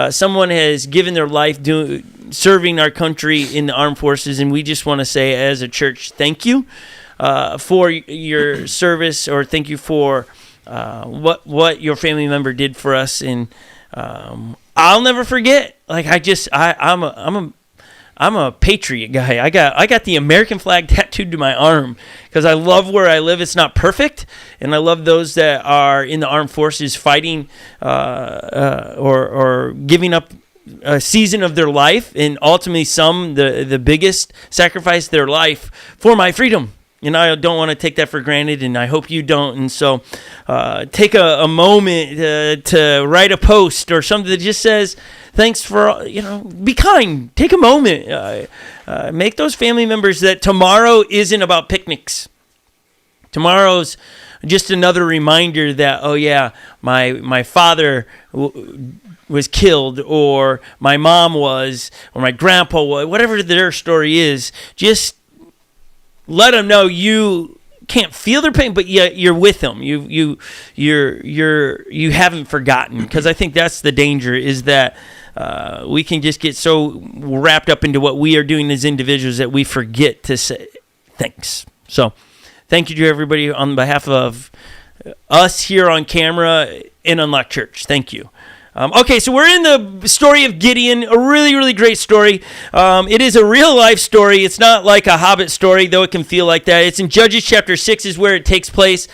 someone has given their life serving our country in the armed forces, and we just want to say as a church, thank you. For your service, or thank you for what your family member did for us, and I'll never forget. Like I'm a patriot guy. I got the American flag tattooed to my arm because I love where I live. It's not perfect, and I love those that are in the armed forces fighting or giving up season of their life, and ultimately some the biggest sacrifice of their life for my freedom. And I don't want to take that for granted, and I hope you don't. And so take a moment to write a post or something that just says, thanks for, be kind. Take a moment. Make those family members that tomorrow isn't about picnics. Tomorrow's just another reminder that, oh yeah, my father was killed, or my mom was, or my grandpa was, whatever their story is. Just let them know you can't feel their pain, but you're with them. You haven't forgotten, because I think that's the danger, is that we can just get so wrapped up into what we are doing as individuals that we forget to say thanks. So thank you to everybody on behalf of us here on camera in Unlock Church. Thank you. Okay, so we're in the story of Gideon, a really, really great story. It is a real-life story. It's not like a Hobbit story, though it can feel like that. It's in Judges chapter 6 is where it takes place.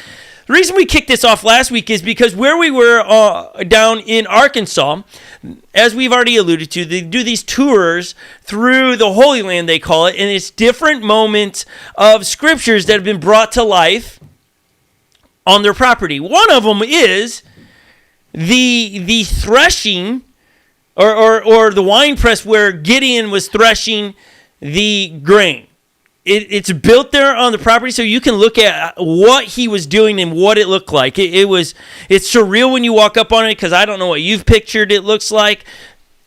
The reason we kicked this off last week is because where we were down in Arkansas, as we've already alluded to, they do these tours through the Holy Land, they call it, and it's different moments of scriptures that have been brought to life on their property. One of them is the threshing or the wine press where Gideon was threshing the grain. It's built there on the property, so you can look at what he was doing and what it looked like. It's surreal when you walk up on it, because I don't know what you've pictured it looks like.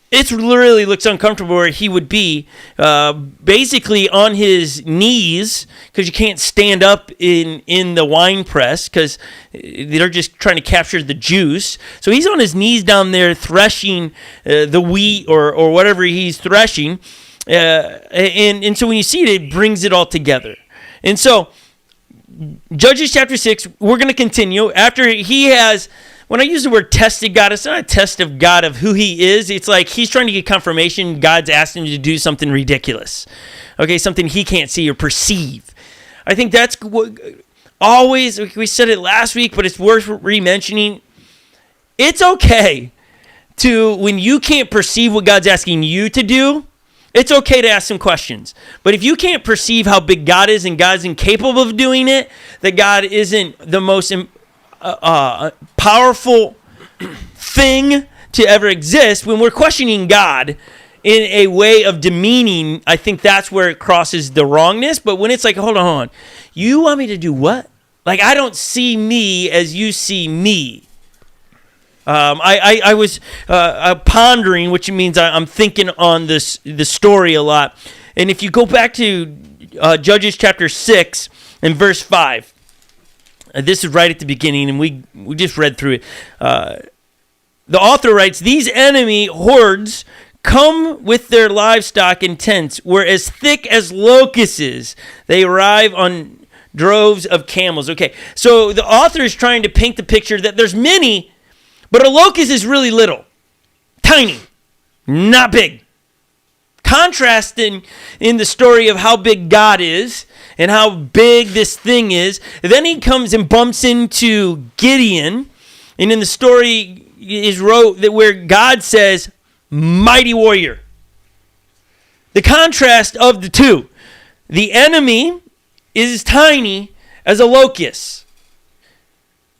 It really looks uncomfortable where he would be basically on his knees, because you can't stand up in the wine press because they're just trying to capture the juice. So he's on his knees down there threshing the wheat or whatever he's threshing. And so when you see it, it brings it all together. And so Judges chapter 6, we're going to continue. After he has... When I use the word tested God, it's not a test of God of who he is. It's like he's trying to get confirmation God's asked him to do something ridiculous. Okay, something he can't see or perceive. I think that's always, we said it last week, but it's worth re-mentioning. It's okay to, when you can't perceive what God's asking you to do, it's okay to ask some questions. But if you can't perceive how big God is and God's incapable of doing it, that God isn't the most powerful thing to ever exist, when we're questioning God in a way of demeaning, I think that's where it crosses the wrongness. But when it's like, hold on, you want me to do what? Like, I don't see me as you see me. I was pondering, which means I'm thinking on the story a lot. And if you go back to Judges chapter 6 and verse 5, this is right at the beginning, and we just read through it. The author writes, "These enemy hordes come with their livestock and tents, were as thick as locusts. They arrive on droves of camels." Okay, so the author is trying to paint the picture that there's many, but a locust is really little, tiny, not big. Contrasting in the story of how big God is and how big this thing is. Then he comes and bumps into Gideon, and in the story is wrote that where God says, "Mighty warrior." The contrast of the two. The enemy is tiny as a locust.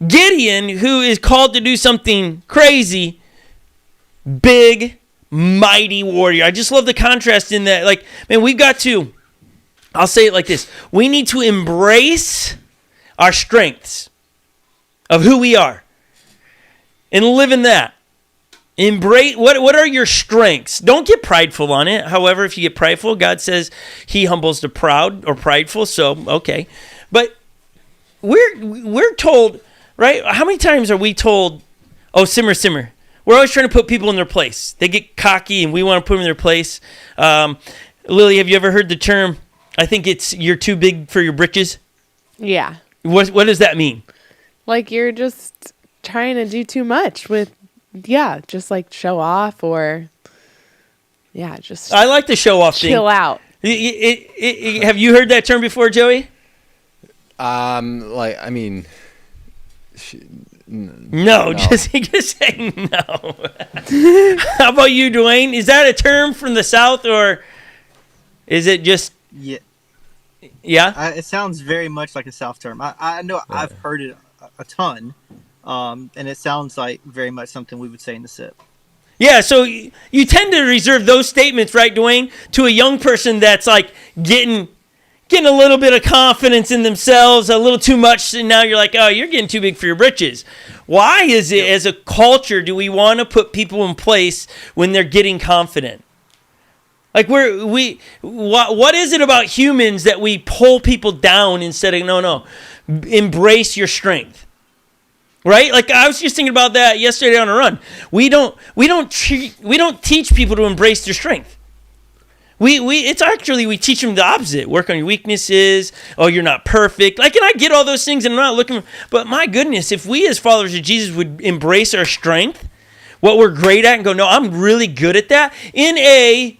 Gideon, who is called to do something crazy, big, mighty warrior. I just love the contrast in that. Like, man, we've got to, I'll say it like this. We need to embrace our strengths of who we are and live in that. Embrace, what are your strengths? Don't get prideful on it. However, if you get prideful, God says he humbles the proud or prideful. So, okay. But we're told, right? How many times are we told, oh, simmer, simmer? We're always trying to put people in their place. They get cocky, and we want to put them in their place. Lily, have you ever heard the term, I think it's, you're too big for your britches? Yeah. What does that mean? Like you're just trying to do too much with, just like show off or, just I like the show off thing. Chill out. Have you heard that term before, Joey? No, just say no. How about you, Dwayne? Is that a term from the South, or is it just... Yeah. Yeah? It sounds very much like a South term. I know I've heard it a ton, and it sounds like very much something we would say in the SIP. Yeah, so you tend to reserve those statements, right, Dwayne, to a young person that's like getting a little bit of confidence in themselves, a little too much, and now you're like, oh, you're getting too big for your britches. Why is it, as a culture, do we want to put people in place when they're getting confident? Like, what is it about humans that we pull people down instead of, no, embrace your strength? Right? Like, I was just thinking about that yesterday on a run. We don't teach people to embrace their strength. We teach them the opposite. Work on your weaknesses. Oh, you're not perfect. Like, and I get all those things, and I'm not looking. But my goodness, if we as followers of Jesus would embrace our strength, what we're great at, and go, no, I'm really good at that, in a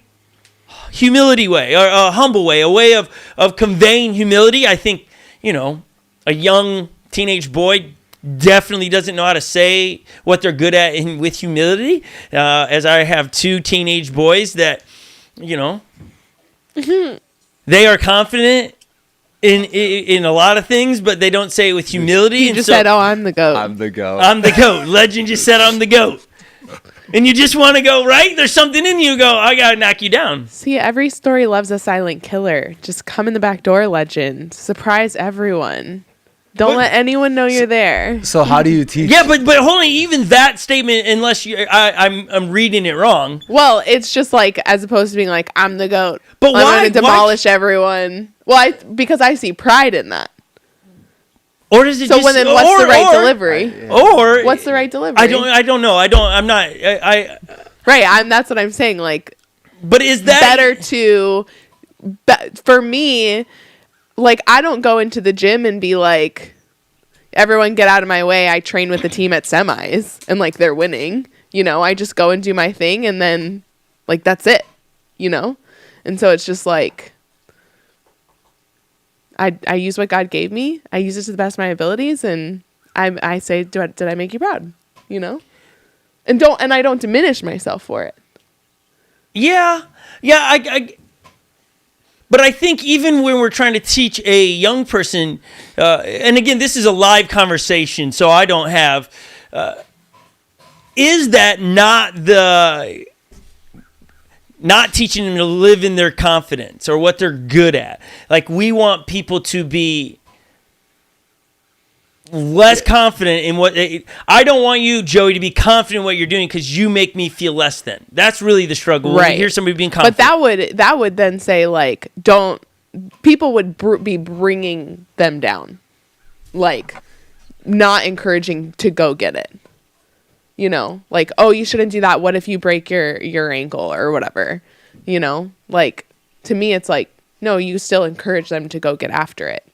humility way, or a humble way, a way of conveying humility. I think, a young teenage boy definitely doesn't know how to say what they're good at with humility. As I have two teenage boys that, they are confident in a lot of things, but they don't say it with humility. You just said, "Oh, I'm the goat." I'm the goat. I'm the goat. Legend just said, "I'm the goat." And you just want to go, right? There's something in you. Go, I gotta knock you down. See, every story loves a silent killer. Just come in the back door, Legend. Surprise everyone. Don't let anyone know you're there. So how do you teach? Yeah, but hold on. Even that statement, unless I'm reading it wrong. Well, it's just like, as opposed to being like, I'm the goat. But I'm why? going to demolish everyone. Well, because I see pride in that. Or does it so just... what's the right delivery? Or... What's the right delivery? I don't know. I'm not... Right, that's what I'm saying. Like... But is that... Better to... For me... Like, I don't go into the gym and be like, everyone get out of my way. I train with the team at semis and, like, they're winning. I just go and do my thing and then, like, that's it. And so it's just like, I use what God gave me. I use it to the best of my abilities. And I say, did I make you proud? And I don't diminish myself for it. Yeah. But I think even when we're trying to teach a young person, and again, this is a live conversation, so I don't have, is that not teaching them to live in their confidence or what they're good at? Like, we want people to be less confident in what I don't want you, Joey, to be confident in what you're doing because you make me feel less than. That's really the struggle. Right. When you hear somebody being confident. But that would then say, like, people would be bringing them down, like, not encouraging to go get it. Like, oh, you shouldn't do that. What if you break your ankle or whatever? Like, to me, it's like, no, you still encourage them to go get after it.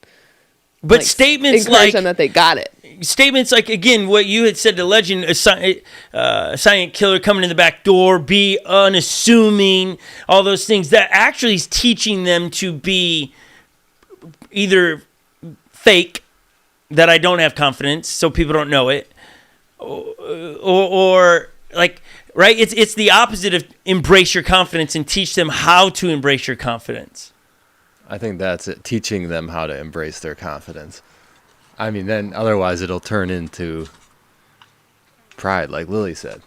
But like, statements encourage like them that they got it. Statements like, again, what you had said to Legend, a silent killer coming in the back door, be unassuming, all those things, that actually is teaching them to be either fake, that I don't have confidence, so people don't know it, or like, right? It's the opposite of embrace your confidence and teach them how to embrace your confidence. I think that's it, teaching them how to embrace their confidence. I mean, then otherwise it'll turn into pride, like Lily said.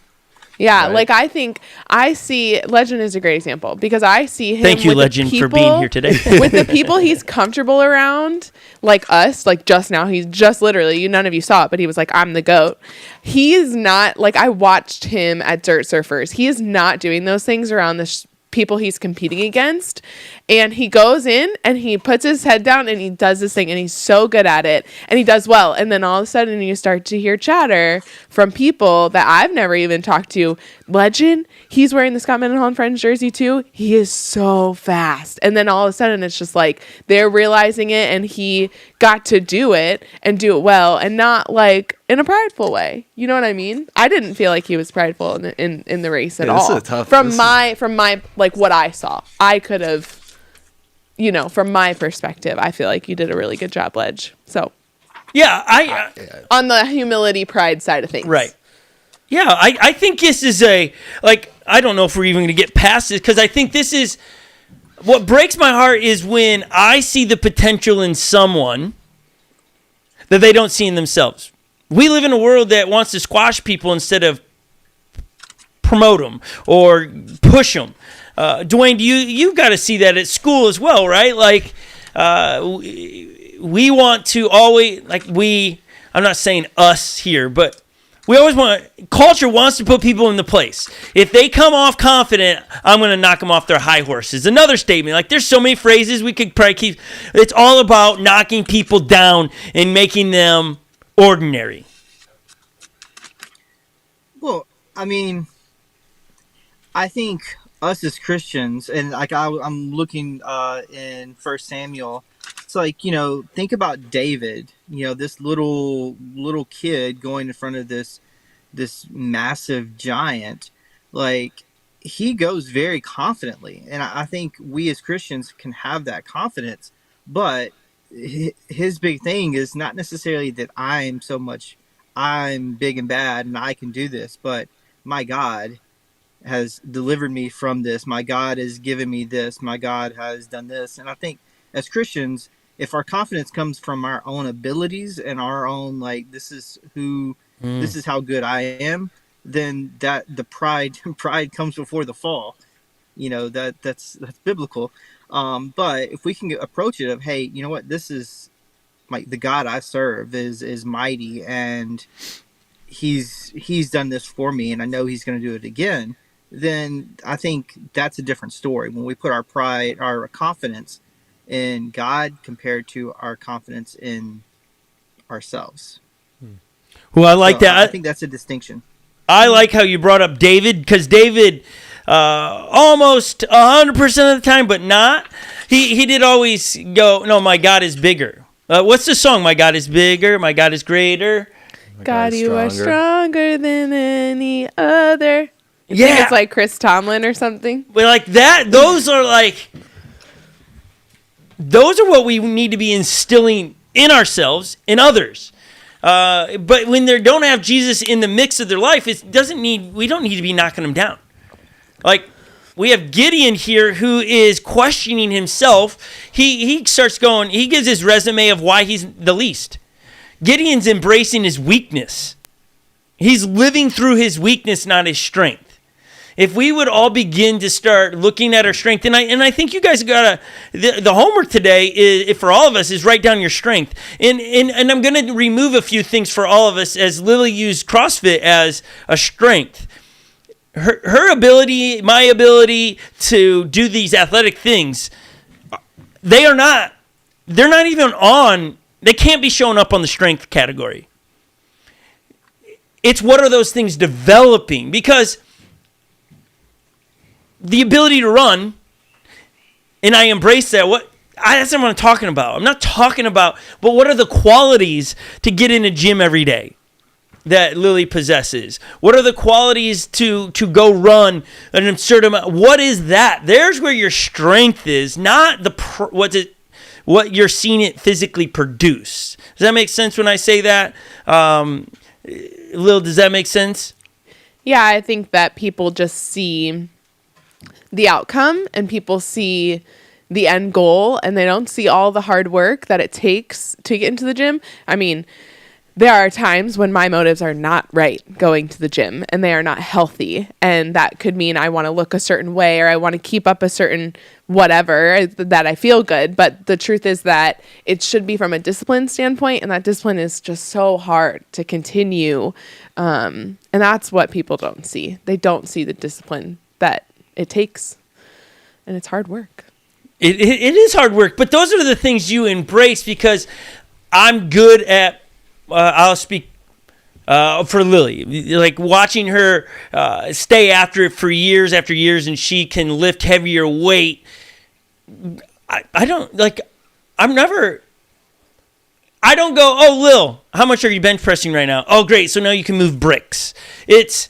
Yeah, right? Like, I think I see Legend is a great example because I see him. Thank you, Legend, for being here today. With the people he's comfortable around, like us, like just now, he's just literally, none of you saw it, but he was like, I'm the GOAT. He is not, like, I watched him at Dirt Surfers. He is not doing those things around the people he's competing against, and he goes in and he puts his head down and he does this thing and he's so good at it and he does well, and then all of a sudden you start to hear chatter from people that I've never even talked to. Legend, he's wearing the Scott Mendenhall Friends jersey too. He is so fast, and then all of a sudden it's just like they're realizing it and he got to do it and do it well, and not like in a prideful way. You know what I mean? I didn't feel like he was prideful in the race at all. From my like what I saw, I could have, from my perspective, I feel like you did a really good job, Ledge. So Yeah, I on the humility pride side of things. right. Yeah, I think this is I don't know if we're even going to get past this, because I think this is what breaks my heart is when I see the potential in someone that they don't see in themselves. We live in a world that wants to squash people instead of promote them or push them. Dwayne, you've got to see that at school as well, right? Like, we want to always, I'm not saying us here, but we always culture wants to put people in the place. If they come off confident, I'm going to knock them off their high horses. Another statement, like there's so many phrases we could probably keep. It's all about knocking people down and making them ordinary. Well, I mean, I think us as Christians, and I'm looking in First Samuel. It's like, think about David. This little kid going in front of this massive giant. Like, he goes very confidently, and I think we as Christians can have that confidence. But his big thing is not necessarily that I'm big and bad and I can do this, but my God has delivered me from this. My God has given me this. My God has done this. And I think as Christians, if our confidence comes from our own abilities and our own, this is how good I am, then that the pride comes before the fall. That's biblical. But if we can approach it of, hey, you know what, this is the God I serve is mighty, and he's done this for me, and I know he's going to do it again, then I think that's a different story. When we put our pride, our confidence in God compared to our confidence in ourselves. Well, I like that. I think that's a distinction. I like how you brought up David, because David, almost 100% of the time, but not. He did always go, no, my God is bigger. What's the song? My God is bigger. My God is greater. God, you are stronger than any other. I Yeah. think it's like Chris Tomlin or something. But like that, those are what we need to be instilling in ourselves, in others. But when they don't have Jesus in the mix of their life, we don't need to be knocking them down. Like, we have Gideon here who is questioning himself. He starts going, he gives his resume of why he's the least. Gideon's embracing his weakness. He's living through his weakness, not his strength. If we would all begin to start looking at our strength, and I think you guys got the homework today is for all of us is write down your strength. And I'm going to remove a few things for all of us, as Lily used CrossFit as a strength. Her ability, my ability to do these athletic things, they're not even on, they can't be showing up on the strength category. It's what are those things developing? Because the ability to run, and I embrace that. That's not what I'm talking about. I'm not talking about, but what are the qualities to get in a gym every day that Lily possesses? What are the qualities to go run an absurd amount? What is that? There's where your strength is, not what you're seeing it physically produce. Does that make sense when I say that? Lil, does that make sense? Yeah, I think that people just see the outcome and people see the end goal, and they don't see all the hard work that it takes to get into the gym. I mean, there are times when my motives are not right going to the gym and they are not healthy. And that could mean I want to look a certain way or I want to keep up a certain whatever that I feel good. But the truth is that it should be from a discipline standpoint. And that discipline is just so hard to continue. And that's what people don't see. They don't see the discipline that it takes. And it's hard work. It is hard work. But those are the things you embrace, because I'm good at, I'll speak for Lily, like watching her stay after it for years after years, and she can lift heavier weight. I don't go, oh, Lil, how much are you bench pressing right now? Oh, great. So now you can move bricks. It's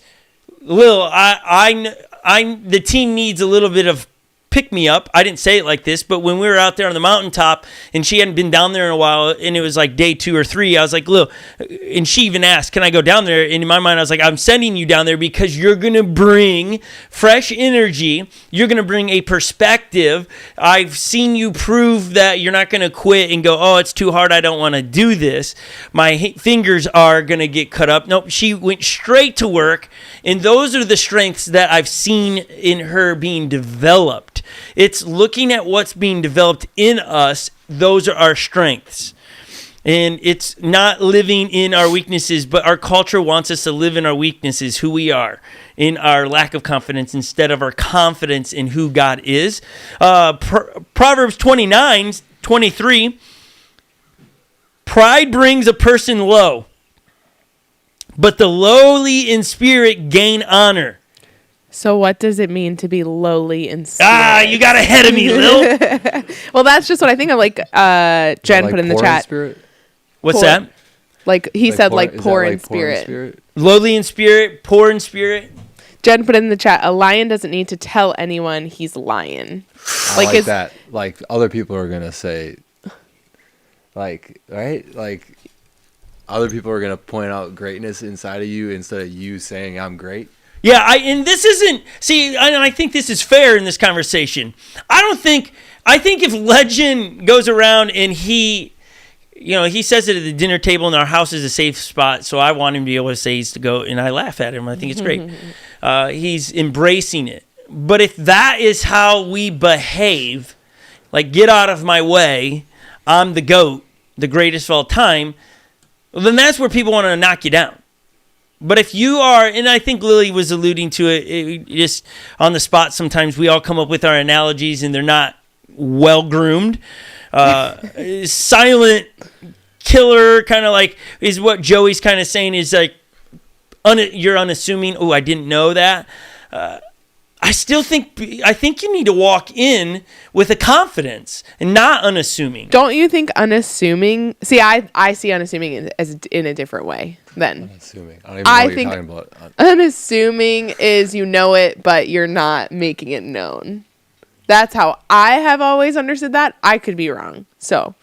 Lil, the team needs a little bit of pick me up. I didn't say it like this, but when we were out there on the mountaintop and she hadn't been down there in a while and it was like day 2 or 3, I was like, Lil, and she even asked, can I go down there? And in my mind, I was like, I'm sending you down there because you're going to bring fresh energy. You're going to bring a perspective. I've seen you prove that you're not going to quit and go, oh, it's too hard. I don't want to do this. My fingers are going to get cut up. Nope. She went straight to work. And those are the strengths that I've seen in her being developed. It's looking at what's being developed in us. Those are our strengths. And it's not living in our weaknesses, but our culture wants us to live in our weaknesses, who we are, in our lack of confidence instead of our confidence in who God is. Proverbs 29:23, pride brings a person low, but the lowly in spirit gain honor. So what does it mean to be lowly in spirit? You got ahead of me, Lil. Well, that's just what I think of. Like Jen Like put in the poor chat. spirit? What's Poor. that? Like he said, like is that poor in like poor spirit. Lowly in spirit, poor in spirit. Jen put in the chat. A lion doesn't need to tell anyone he's lying. I like that. Like other people are gonna say, like, right? Like other people are gonna point out greatness inside of you instead of you saying I'm great. Yeah, and this isn't, see, I think this is fair in this conversation. I think if Legend goes around and he says it at the dinner table and our house is a safe spot, so I want him to be able to say he's to go, and I laugh at him. I think it's great. He's embracing it. But if that is how we behave, like get out of my way, I'm the GOAT, the greatest of all time, well, then that's where people want to knock you down. But if you are, and I think Lily was alluding to it, just on the spot, sometimes we all come up with our analogies and they're not well-groomed. Silent killer, kind of like, is what Joey's kind of saying is like, you're unassuming. Oh, I didn't know that. I think you need to walk in with a confidence and not unassuming. Don't you think unassuming? See, I see unassuming as in a different way. Then Unassuming. I don't even know what think you're talking about. unassuming is you know it, but you're not making it known. That's how I have always understood that. I could be wrong, so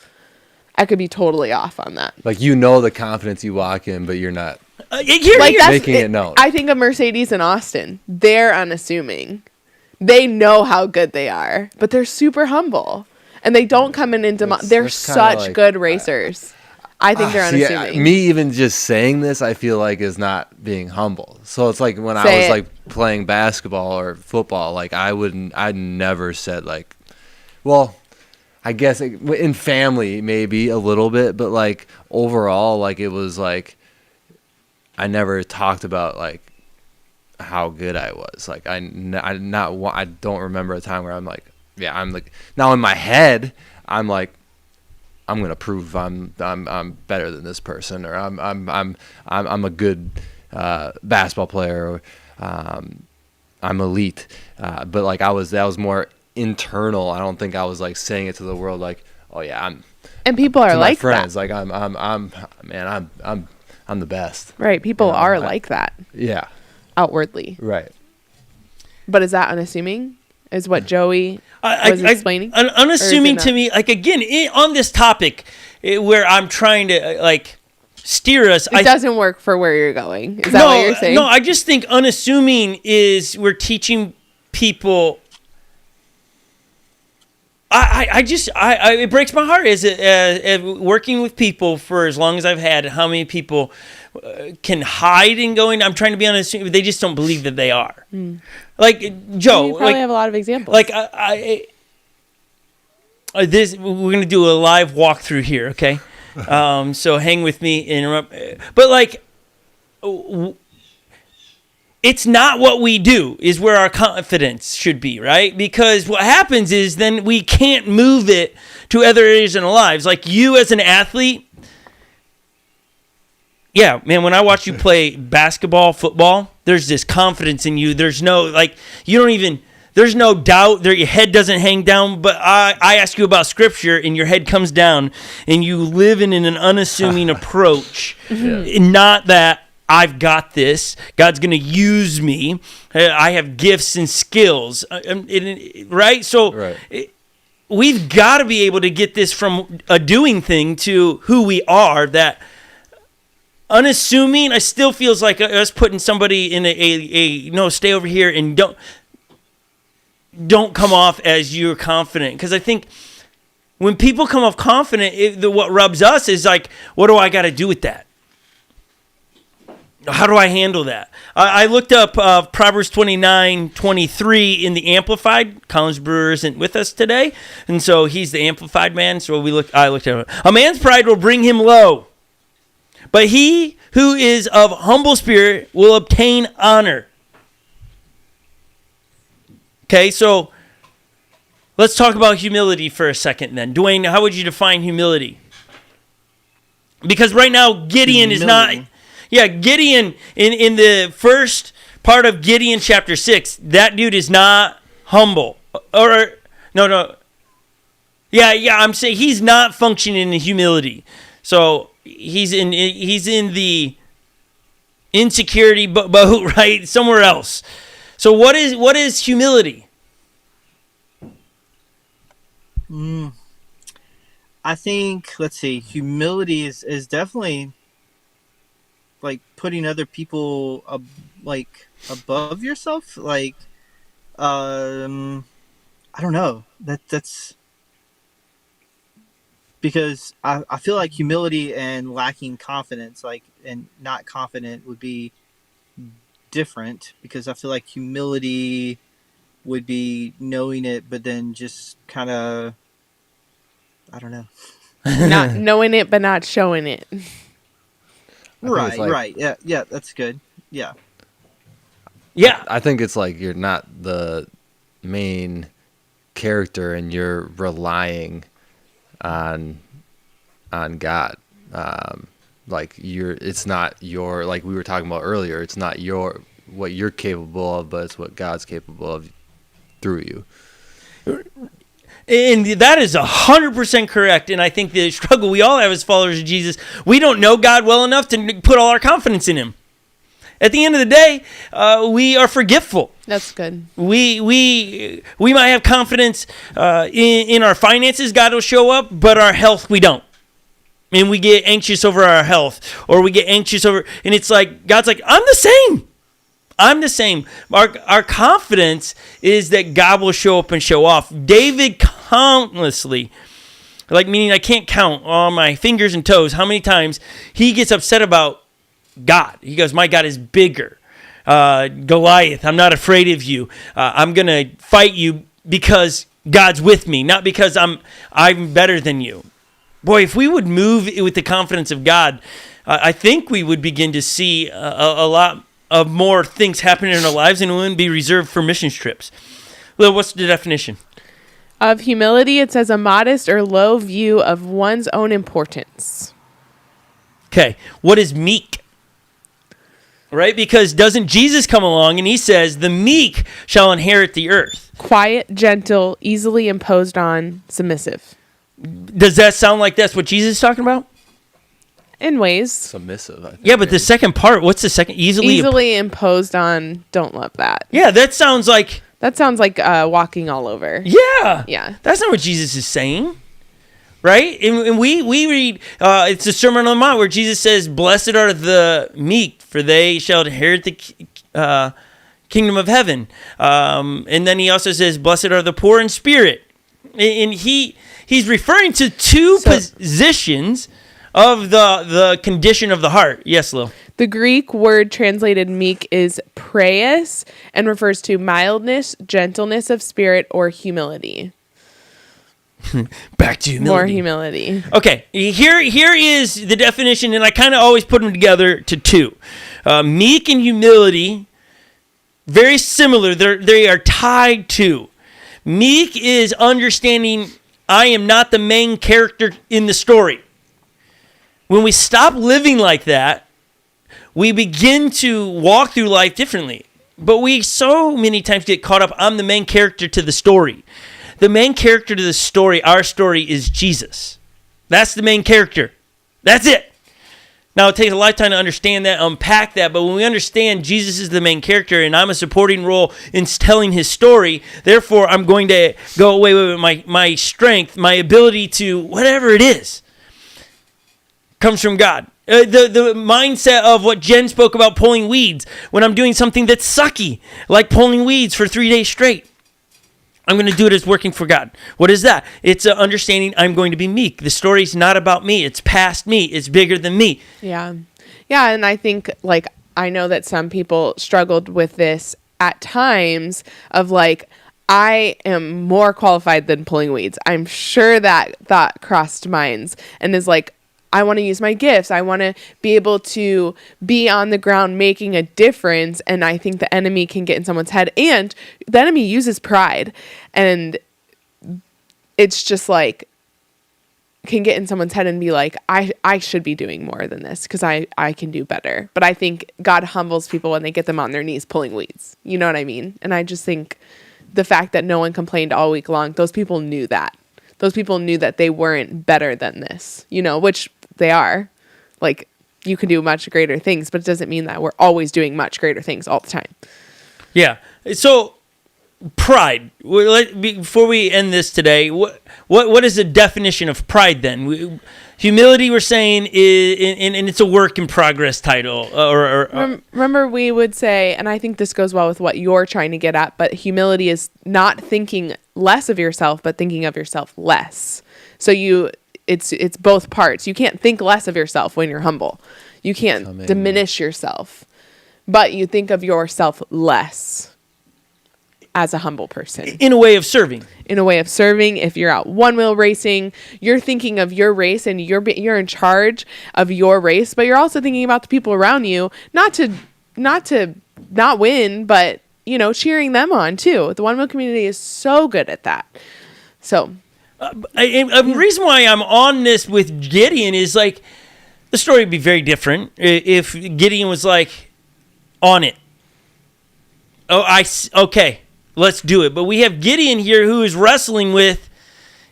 I could be totally off on that. Like the confidence you walk in, but you're not. Making it known. I think of Mercedes and Austin. They're unassuming. They know how good they are, but they're super humble, and they don't come in into. They're such like, good racers. I think they're unassuming. Me even just saying this, I feel like is not being humble. So it's like when I was like playing basketball or football, like I never said like, well, I guess in family maybe a little bit, but like overall, like it was like I never talked about like how good I was. Like I don't remember a time where I'm like, yeah, I'm like, now in my head I'm like, I'm gonna prove I'm better than this person, or I'm a good basketball player, or I'm elite. But like that was more internal. I don't think I was like saying it to the world like, oh yeah, and people are like friends, that. like I'm the best. Right, people are like that. Yeah. Outwardly. Right. But is that unassuming? Is what Joey was explaining? Unassuming to me, like again, on this topic, where I'm trying to like steer us. It doesn't work for where you're going. Is that what you're saying? No, I just think unassuming is we're teaching people. It breaks my heart as working with people for as long as I've had, how many people can hide in going, I'm trying to be unassuming, they just don't believe that they are. Like Joe, you probably have a lot of examples. Like we're gonna do a live walkthrough here, okay? So hang with me, interrupt. But like, it's not what we do is where our confidence should be, right? Because what happens is then we can't move it to other areas in our lives. Like you as an athlete, yeah, man, when I watch you play basketball, football, there's this confidence in you. There's no, like, there's no doubt. Your head doesn't hang down. But I ask you about scripture and your head comes down and you live in an unassuming approach. Not that I've got this. God's going to use me. I have gifts and skills, right? So we've got to be able to get this from a doing thing to who we are, that unassuming. I still feels like us putting somebody in a no, stay over here and don't come off as you're confident. Because I think when people come off confident, what rubs us is like, what do I got to do with that? How do I handle that? I looked up Proverbs 29:23 in the Amplified. Collins Brewer isn't with us today, and so he's the Amplified man. So I looked at it. A man's pride will bring him low, but he who is of humble spirit will obtain honor. Okay, so let's talk about humility for a second then. Dwayne, how would you define humility? Because right now, Gideon is not... Yeah, Gideon, in the first part of Gideon chapter 6, that dude is not humble. No. Yeah, I'm saying he's not functioning in humility. So he's in the insecurity boat, right? Somewhere else. So what is humility? I think, let's see, humility is definitely like putting other people above yourself. Like, I don't know. That's because I feel like humility and lacking confidence, and not confident, would be different, because I feel like humility would be knowing it, but then just kind of, I don't know. Not knowing it, but not showing it. Right. Yeah, that's good. Yeah. I think it's like you're not the main character and you're relying on God. It's not your, like we were talking about earlier, it's not what you're capable of, but it's what God's capable of through you. And that is 100% correct. And I think the struggle we all have as followers of Jesus, we don't know God well enough to put all our confidence in him. At the end of the day, we are forgetful. That's good. We might have confidence in our finances, God will show up, but our health, we don't. And we get anxious over our health, or we get anxious over, and it's like, God's like, I'm the same. Our confidence is that God will show up and show off. David countlessly, meaning I can't count on my fingers and toes how many times he gets upset about God. He goes, my God is bigger. Goliath, I'm not afraid of you. I'm going to fight you because God's with me, not because I'm better than you. Boy, if we would move with the confidence of God, I think we would begin to see a lot of more things happening in our lives, and it wouldn't be reserved for missions trips. Lil, what's the definition? Of humility, it says a modest or low view of one's own importance. Okay, what is meek? Right, because doesn't Jesus come along and he says, the meek shall inherit the earth? Quiet, gentle, easily imposed on, submissive. Does that sound like that's what Jesus is talking about? In ways. Submissive, I think. Yeah, but the second part, what's the second? Easily imposed on, don't love that. Yeah, that sounds like... walking all over. Yeah. Yeah. That's not what Jesus is saying. Right? And we read, it's the Sermon on the Mount where Jesus says, blessed are the meek, for they shall inherit the kingdom of heaven. And then he also says, blessed are the poor in spirit. And he's referring to two positions of the condition of the heart. Yes, Lil. The Greek word translated meek is praeus and refers to mildness, gentleness of spirit, or humility. Back to humility. More humility. Okay, here is the definition, and I kind of always put them together to two. Meek and humility, very similar. They are tied to. Meek is understanding I am not the main character in the story. When we stop living like that, we begin to walk through life differently. But we so many times get caught up, I'm the main character to the story. The main character to the story, our story, is Jesus. That's the main character. That's it. Now, it takes a lifetime to understand that, unpack that, but when we understand Jesus is the main character and I'm a supporting role in telling his story, therefore I'm going to go away with my strength, my ability to, whatever it is, comes from God. The mindset of what Jen spoke about, pulling weeds, when I'm doing something that's sucky, like pulling weeds for 3 days straight. I'm going to do it as working for God. What is that? It's understanding I'm going to be meek. The story's not about me. It's past me. It's bigger than me. Yeah. Yeah, and I think, like, I know that some people struggled with this at times of, like, I am more qualified than pulling weeds. I'm sure that thought crossed minds and is like, I want to use my gifts. I want to be able to be on the ground making a difference. And I think the enemy can get in someone's head. And the enemy uses pride. And it's just like, can get in someone's head and be like, I should be doing more than this because I can do better. But I think God humbles people when they get them on their knees pulling weeds. You know what I mean? And I just think the fact that no one complained all week long, those people knew that. Those people knew that they weren't better than this, you know, which they are. Like, you can do much greater things, but it doesn't mean that we're always doing much greater things all the time. Yeah. So, pride. Before we end this today, what is the definition of pride then? Humility, we're saying, is, and it's a work in progress title. Remember, we would say, and I think this goes well with what you're trying to get at, but humility is not thinking less of yourself, but thinking of yourself less. So it's both parts. You can't think less of yourself when you're humble. You can't diminish yourself, but you think of yourself less as a humble person. In a way of serving. In a way of serving. If you're out one-wheel racing, you're thinking of your race and you're in charge of your race, but you're also thinking about the people around you, not to not win, but, you know, cheering them on too. The one-wheel community is so good at that. So... a reason why I'm on this with Gideon is, like, the story would be very different if Gideon was, like, on it. Okay, let's do it. But we have Gideon here who is wrestling with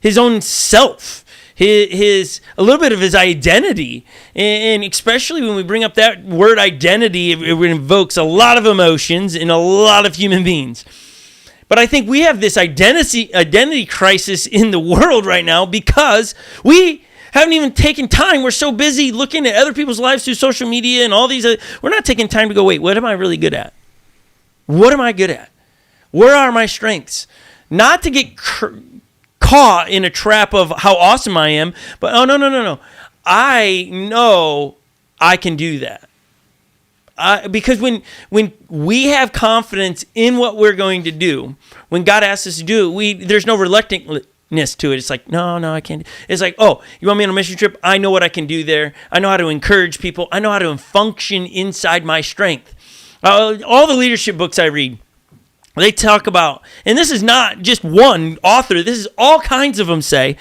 his own self, his a little bit of his identity. And especially when we bring up that word identity, it invokes a lot of emotions in a lot of human beings. But I think we have this identity crisis in the world right now because we haven't even taken time. We're so busy looking at other people's lives through social media and all these. We're not taking time to go, wait, what am I really good at? What am I good at? Where are my strengths? Not to get caught in a trap of how awesome I am, but no. I know I can do that. Because when we have confidence in what we're going to do, when God asks us to do it, there's no reluctantness to it. It's like, no, I can't. It's like, oh, you want me on a mission trip? I know what I can do there. I know how to encourage people. I know how to function inside my strength. All the leadership books I read, they talk about, and this is not just one author, this is all kinds of them say,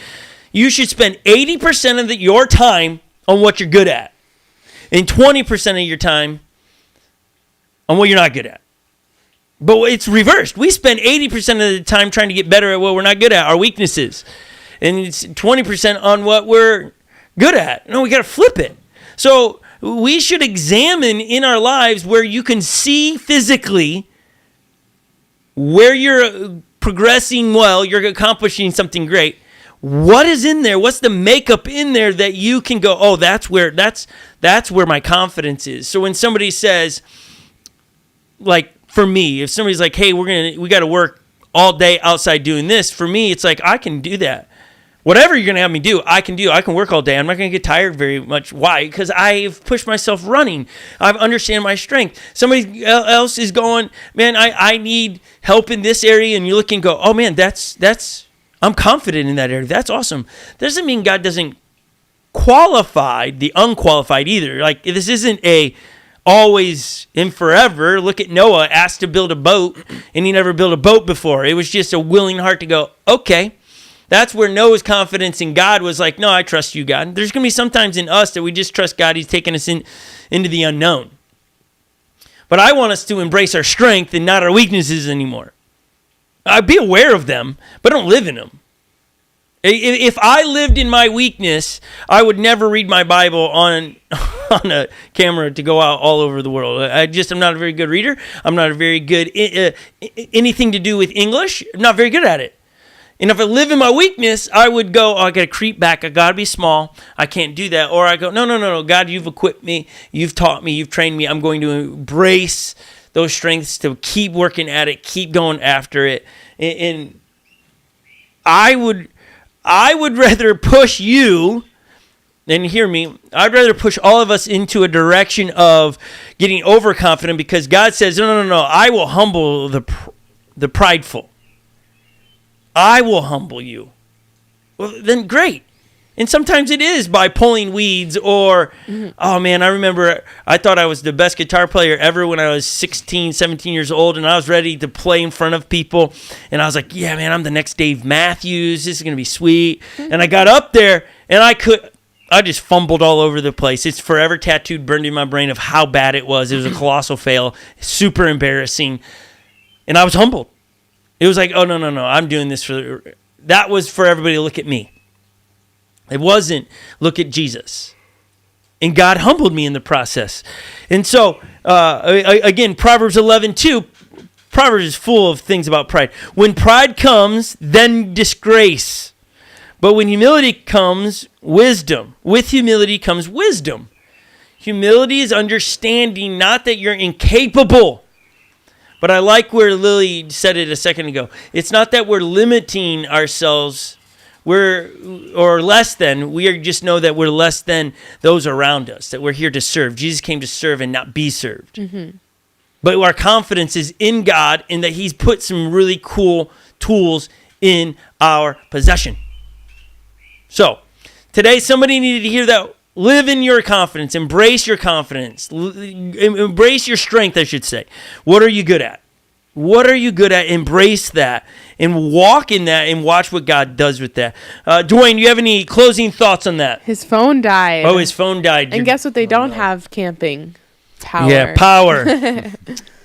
you should spend 80% of your time on what you're good at, and 20% of your time on what you're not good at. But it's reversed. We spend 80% of the time trying to get better at what we're not good at, our weaknesses. And it's 20% on what we're good at. No, we got to flip it. So we should examine in our lives where you can see physically where you're progressing well, you're accomplishing something great. What is in there? What's the makeup in there that you can go, oh, that's where my confidence is. So when somebody says, like, for me, if somebody's like, hey, we got to work all day outside doing this, for me, it's like, I can do that. Whatever you're going to have me do, I can do. I can work all day. I'm not going to get tired very much. Why? Because I've pushed myself running. I understand my strength. Somebody else is going, man, I need help in this area, and you look and go, oh, man, that's I'm confident in that area. That's awesome. Doesn't mean God doesn't qualify the unqualified either. Like, this isn't a always and forever. Look at Noah, asked to build a boat, and he never built a boat before. It was just a willing heart to go, okay. That's where Noah's confidence in God was like, no, I trust you, God. There's going to be sometimes in us that we just trust God. He's taking us into the unknown. But I want us to embrace our strength and not our weaknesses anymore. Be aware of them, but don't live in them. If I lived in my weakness, I would never read my Bible on a camera to go out all over the world. I'm not a very good reader. I'm not a very good anything to do with English. I'm not very good at it. And if I live in my weakness, I would go, I got to creep back. I got to be small. I can't do that. Or I go, no. God, you've equipped me. You've taught me. You've trained me. I'm going to embrace those strengths to keep working at it, keep going after it. And I would rather push you, and hear me, I'd rather push all of us into a direction of getting overconfident, because God says, no, I will humble the prideful. I will humble you. Well, then great. And sometimes it is by pulling weeds or, oh man, I remember I thought I was the best guitar player ever when I was 16, 17 years old, and I was ready to play in front of people. And I was like, yeah, man, I'm the next Dave Matthews. This is going to be sweet. And I got up there, and I just fumbled all over the place. It's forever tattooed, burned in my brain of how bad it was. It was a colossal fail, super embarrassing. And I was humbled. It was like, oh, no, I'm doing this that was for everybody to look at me. It wasn't look at Jesus. And God humbled me in the process. And so, again, Proverbs 11:2, Proverbs is full of things about pride. When pride comes, then disgrace. But when humility comes, wisdom. With humility comes wisdom. Humility is understanding not that you're incapable. But I like where Lily said it a second ago. It's not that we're limiting ourselves. Or less than. We just know that we're less than those around us, that we're here to serve. Jesus came to serve and not be served. Mm-hmm. But our confidence is in God, and that he's put some really cool tools in our possession. So, today somebody needed to hear that. Live in your confidence. Embrace your confidence. Embrace your strength, I should say. What are you good at? What are you good at? Embrace that and walk in that and watch what God does with that. Dwayne, do you have any closing thoughts on that? His phone died. Oh, his phone died. And guess what? They don't have camping power. Yeah, power.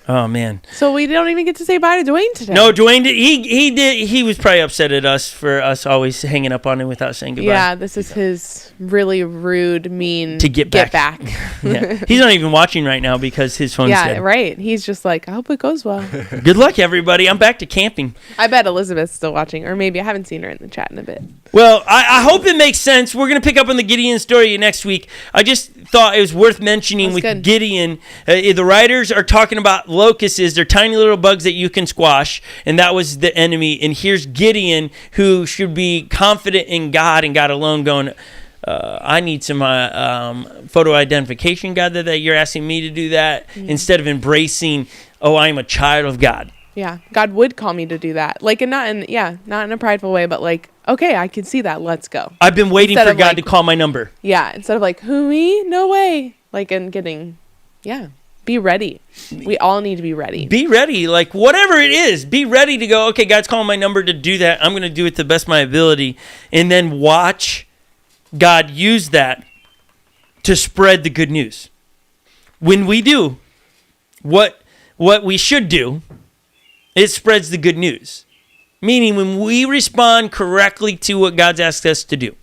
Oh, man. So we don't even get to say bye to Dwayne today. No, Dwayne did. He did. He was probably upset at us for us always hanging up on him without saying goodbye. Yeah, this is his really rude, mean to get back. Yeah. He's not even watching right now because his phone's dead. Yeah, right. He's just like, I hope it goes well. Good luck, everybody. I'm back to camping. I bet Elizabeth's still watching, or maybe I haven't seen her in the chat in a bit. Well, I hope it makes sense. We're going to pick up on the Gideon story next week. I just thought it was worth mentioning with good. Gideon. The writers are talking about locusts. They're tiny little bugs that you can squash, and that was the enemy. And here's Gideon, who should be confident in God and God alone, going, I need some photo identification, God, that you're asking me to do that, instead of embracing, I am a child of God. Yeah, God would call me to do that. Like, and not in a prideful way, but like, okay, I can see that. Let's go. I've been waiting for God to call my number. Yeah, instead of like, who, me? No way. Like, and getting, be ready. We all need to be ready. Be ready. Like, whatever it is, be ready to go, okay, God's calling my number to do that. I'm going to do it to the best of my ability. And then watch God use that to spread the good news. When we do what we should do, it spreads the good news. Meaning when we respond correctly to what God's asked us to do,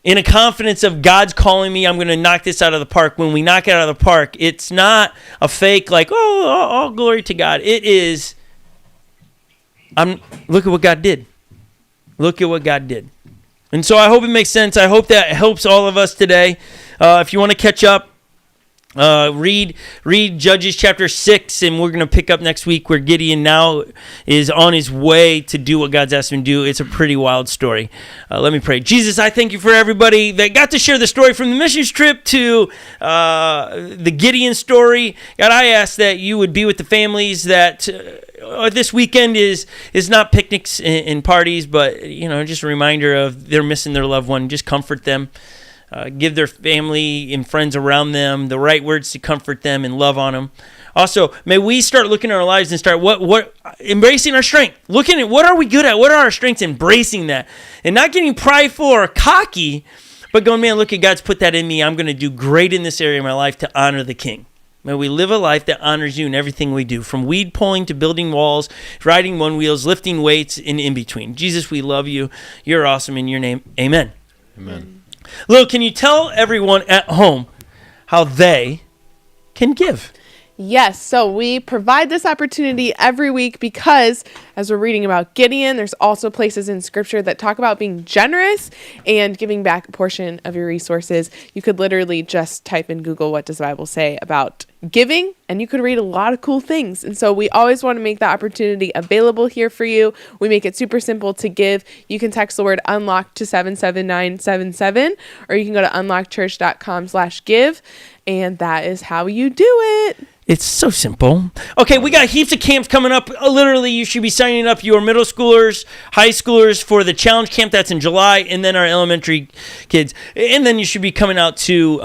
in a confidence of God's calling me, I'm going to knock this out of the park. When we knock it out of the park, it's not a fake like, all glory to God. It is, look at what God did. Look at what God did. And so I hope it makes sense. I hope that helps all of us today. If you want to catch up, read Judges chapter 6, and we're going to pick up next week where Gideon now is on his way to do what God's asked him to do. It's a pretty wild story. Let me pray. Jesus, I thank you for everybody that got to share the story from the missions trip to the Gideon story. God, I ask that you would be with the families that this weekend is not picnics and parties, but just a reminder of they're missing their loved one. Just comfort them. Give their family and friends around them the right words to comfort them and love on them. Also, may we start looking at our lives and start embracing our strength. Looking at what are we good at? What are our strengths? Embracing that. And not getting prideful or cocky, but going, man, look at God's put that in me. I'm going to do great in this area of my life to honor the King. May we live a life that honors you in everything we do, from weed pulling to building walls, riding one wheels, lifting weights, and in between. Jesus, we love you. You're awesome. In your name, amen. Amen. Lil, can you tell everyone at home how they can give? Yes, so we provide this opportunity every week because as we're reading about Gideon, there's also places in scripture that talk about being generous and giving back a portion of your resources. You could literally just type in Google, what does the Bible say about giving? And you could read a lot of cool things. And so we always want to make that opportunity available here for you. We make it super simple to give. You can text the word unlock to 77977, or you can go to unlockchurch.com/give. And that is how you do it. It's so simple. Okay, we got heaps of camps coming up. Literally, you should be signing up your middle schoolers, high schoolers for the challenge camp that's in July, and then our elementary kids. And then you should be coming out to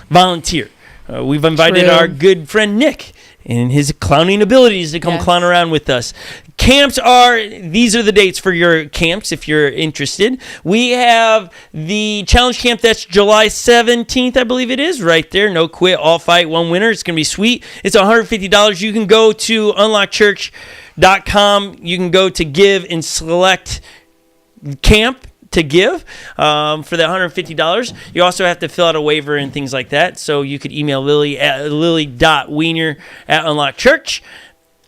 volunteer. We've invited our good friend Nick and his clowning abilities to come clown around with us. Camps these are the dates for your camps if you're interested. We have the challenge camp that's July 17th, I believe it is, right there. No quit, all fight, one winner. It's going to be sweet. It's $150. You can go to unlockchurch.com. You can go to give and select camp to give for that $150. You also have to fill out a waiver and things like that. So you could email Lily at lily.wiener@unlockchurch,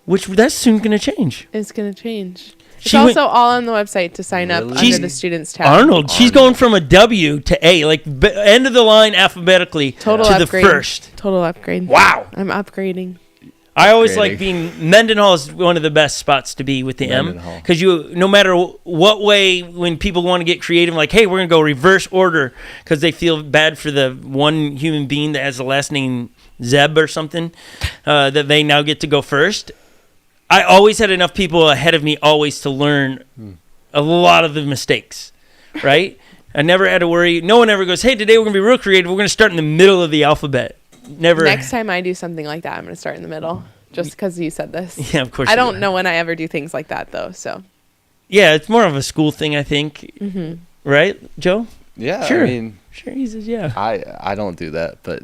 which that's soon going to change. It's going to change. It's also all on the website to sign up under the students tab. Arnold, she's going from a W to A, like end of the line alphabetically to upgrade. the first. Total upgrade. Wow. I'm upgrading. I always like being Mendenhall is one of the best spots to be with the Mendenhall. M, because no matter what way, when people want to get creative, like, hey, we're gonna go reverse order because they feel bad for the one human being that has the last name Zeb or something, that they now get to go first. I always had enough people ahead of me always to learn a lot of the mistakes, right? I never had to worry. No one ever goes, hey, today we're gonna be real creative. We're gonna start in the middle of the alphabet. Never. Next time I do something like that, I'm going to start in the middle, just because you said this. Yeah, of course. I don't know when I ever do things like that, though. So. Yeah, it's more of a school thing, I think. Mm-hmm. Right, Joe? Yeah, sure. I mean, sure. He says, yeah. I don't do that, but.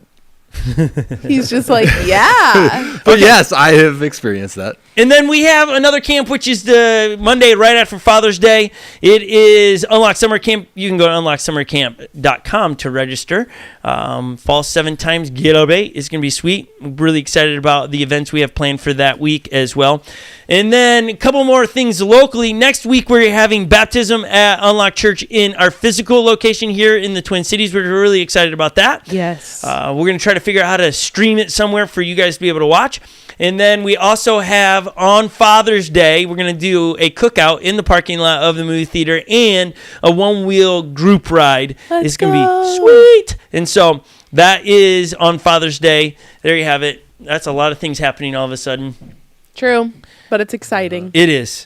He's just like, yeah. But yes, I have experienced that. And then we have another camp, which is the Monday right after Father's Day. It is Unlock Summer Camp. You can go to unlocksummercamp.com to register. Fall 7 times, get up 8. It's going to be sweet. I'm really excited about the events we have planned for that week as well. And then a couple more things locally. Next week, we're having baptism at Unlock Church in our physical location here in the Twin Cities. We're really excited about that. Yes. We're going to try to figure out how to stream it somewhere for you guys to be able to watch. And then we also have on Father's Day, we're going to do a cookout in the parking lot of the movie theater and a one-wheel group ride. It's going to be sweet. And so that is on Father's Day. There you have it. That's a lot of things happening all of a sudden. True, but it's exciting. It is.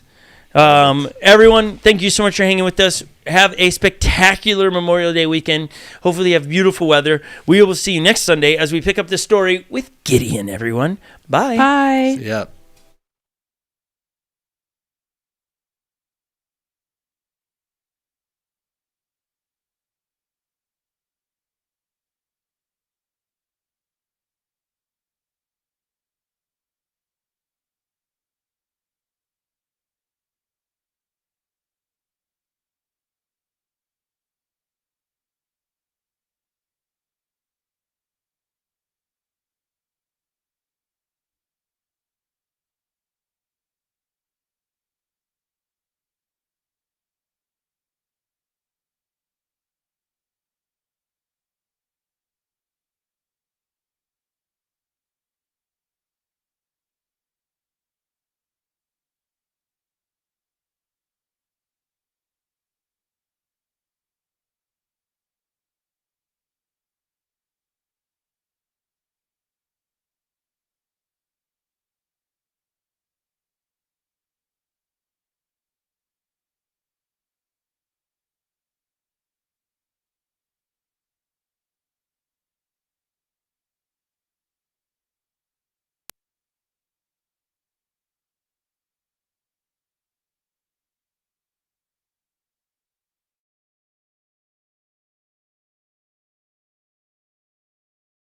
Everyone, thank you so much for hanging with us. Have a spectacular Memorial Day weekend. Hopefully you have beautiful weather. We will see you next Sunday as we pick up this story with Gideon, everyone. Bye. Bye. Yep.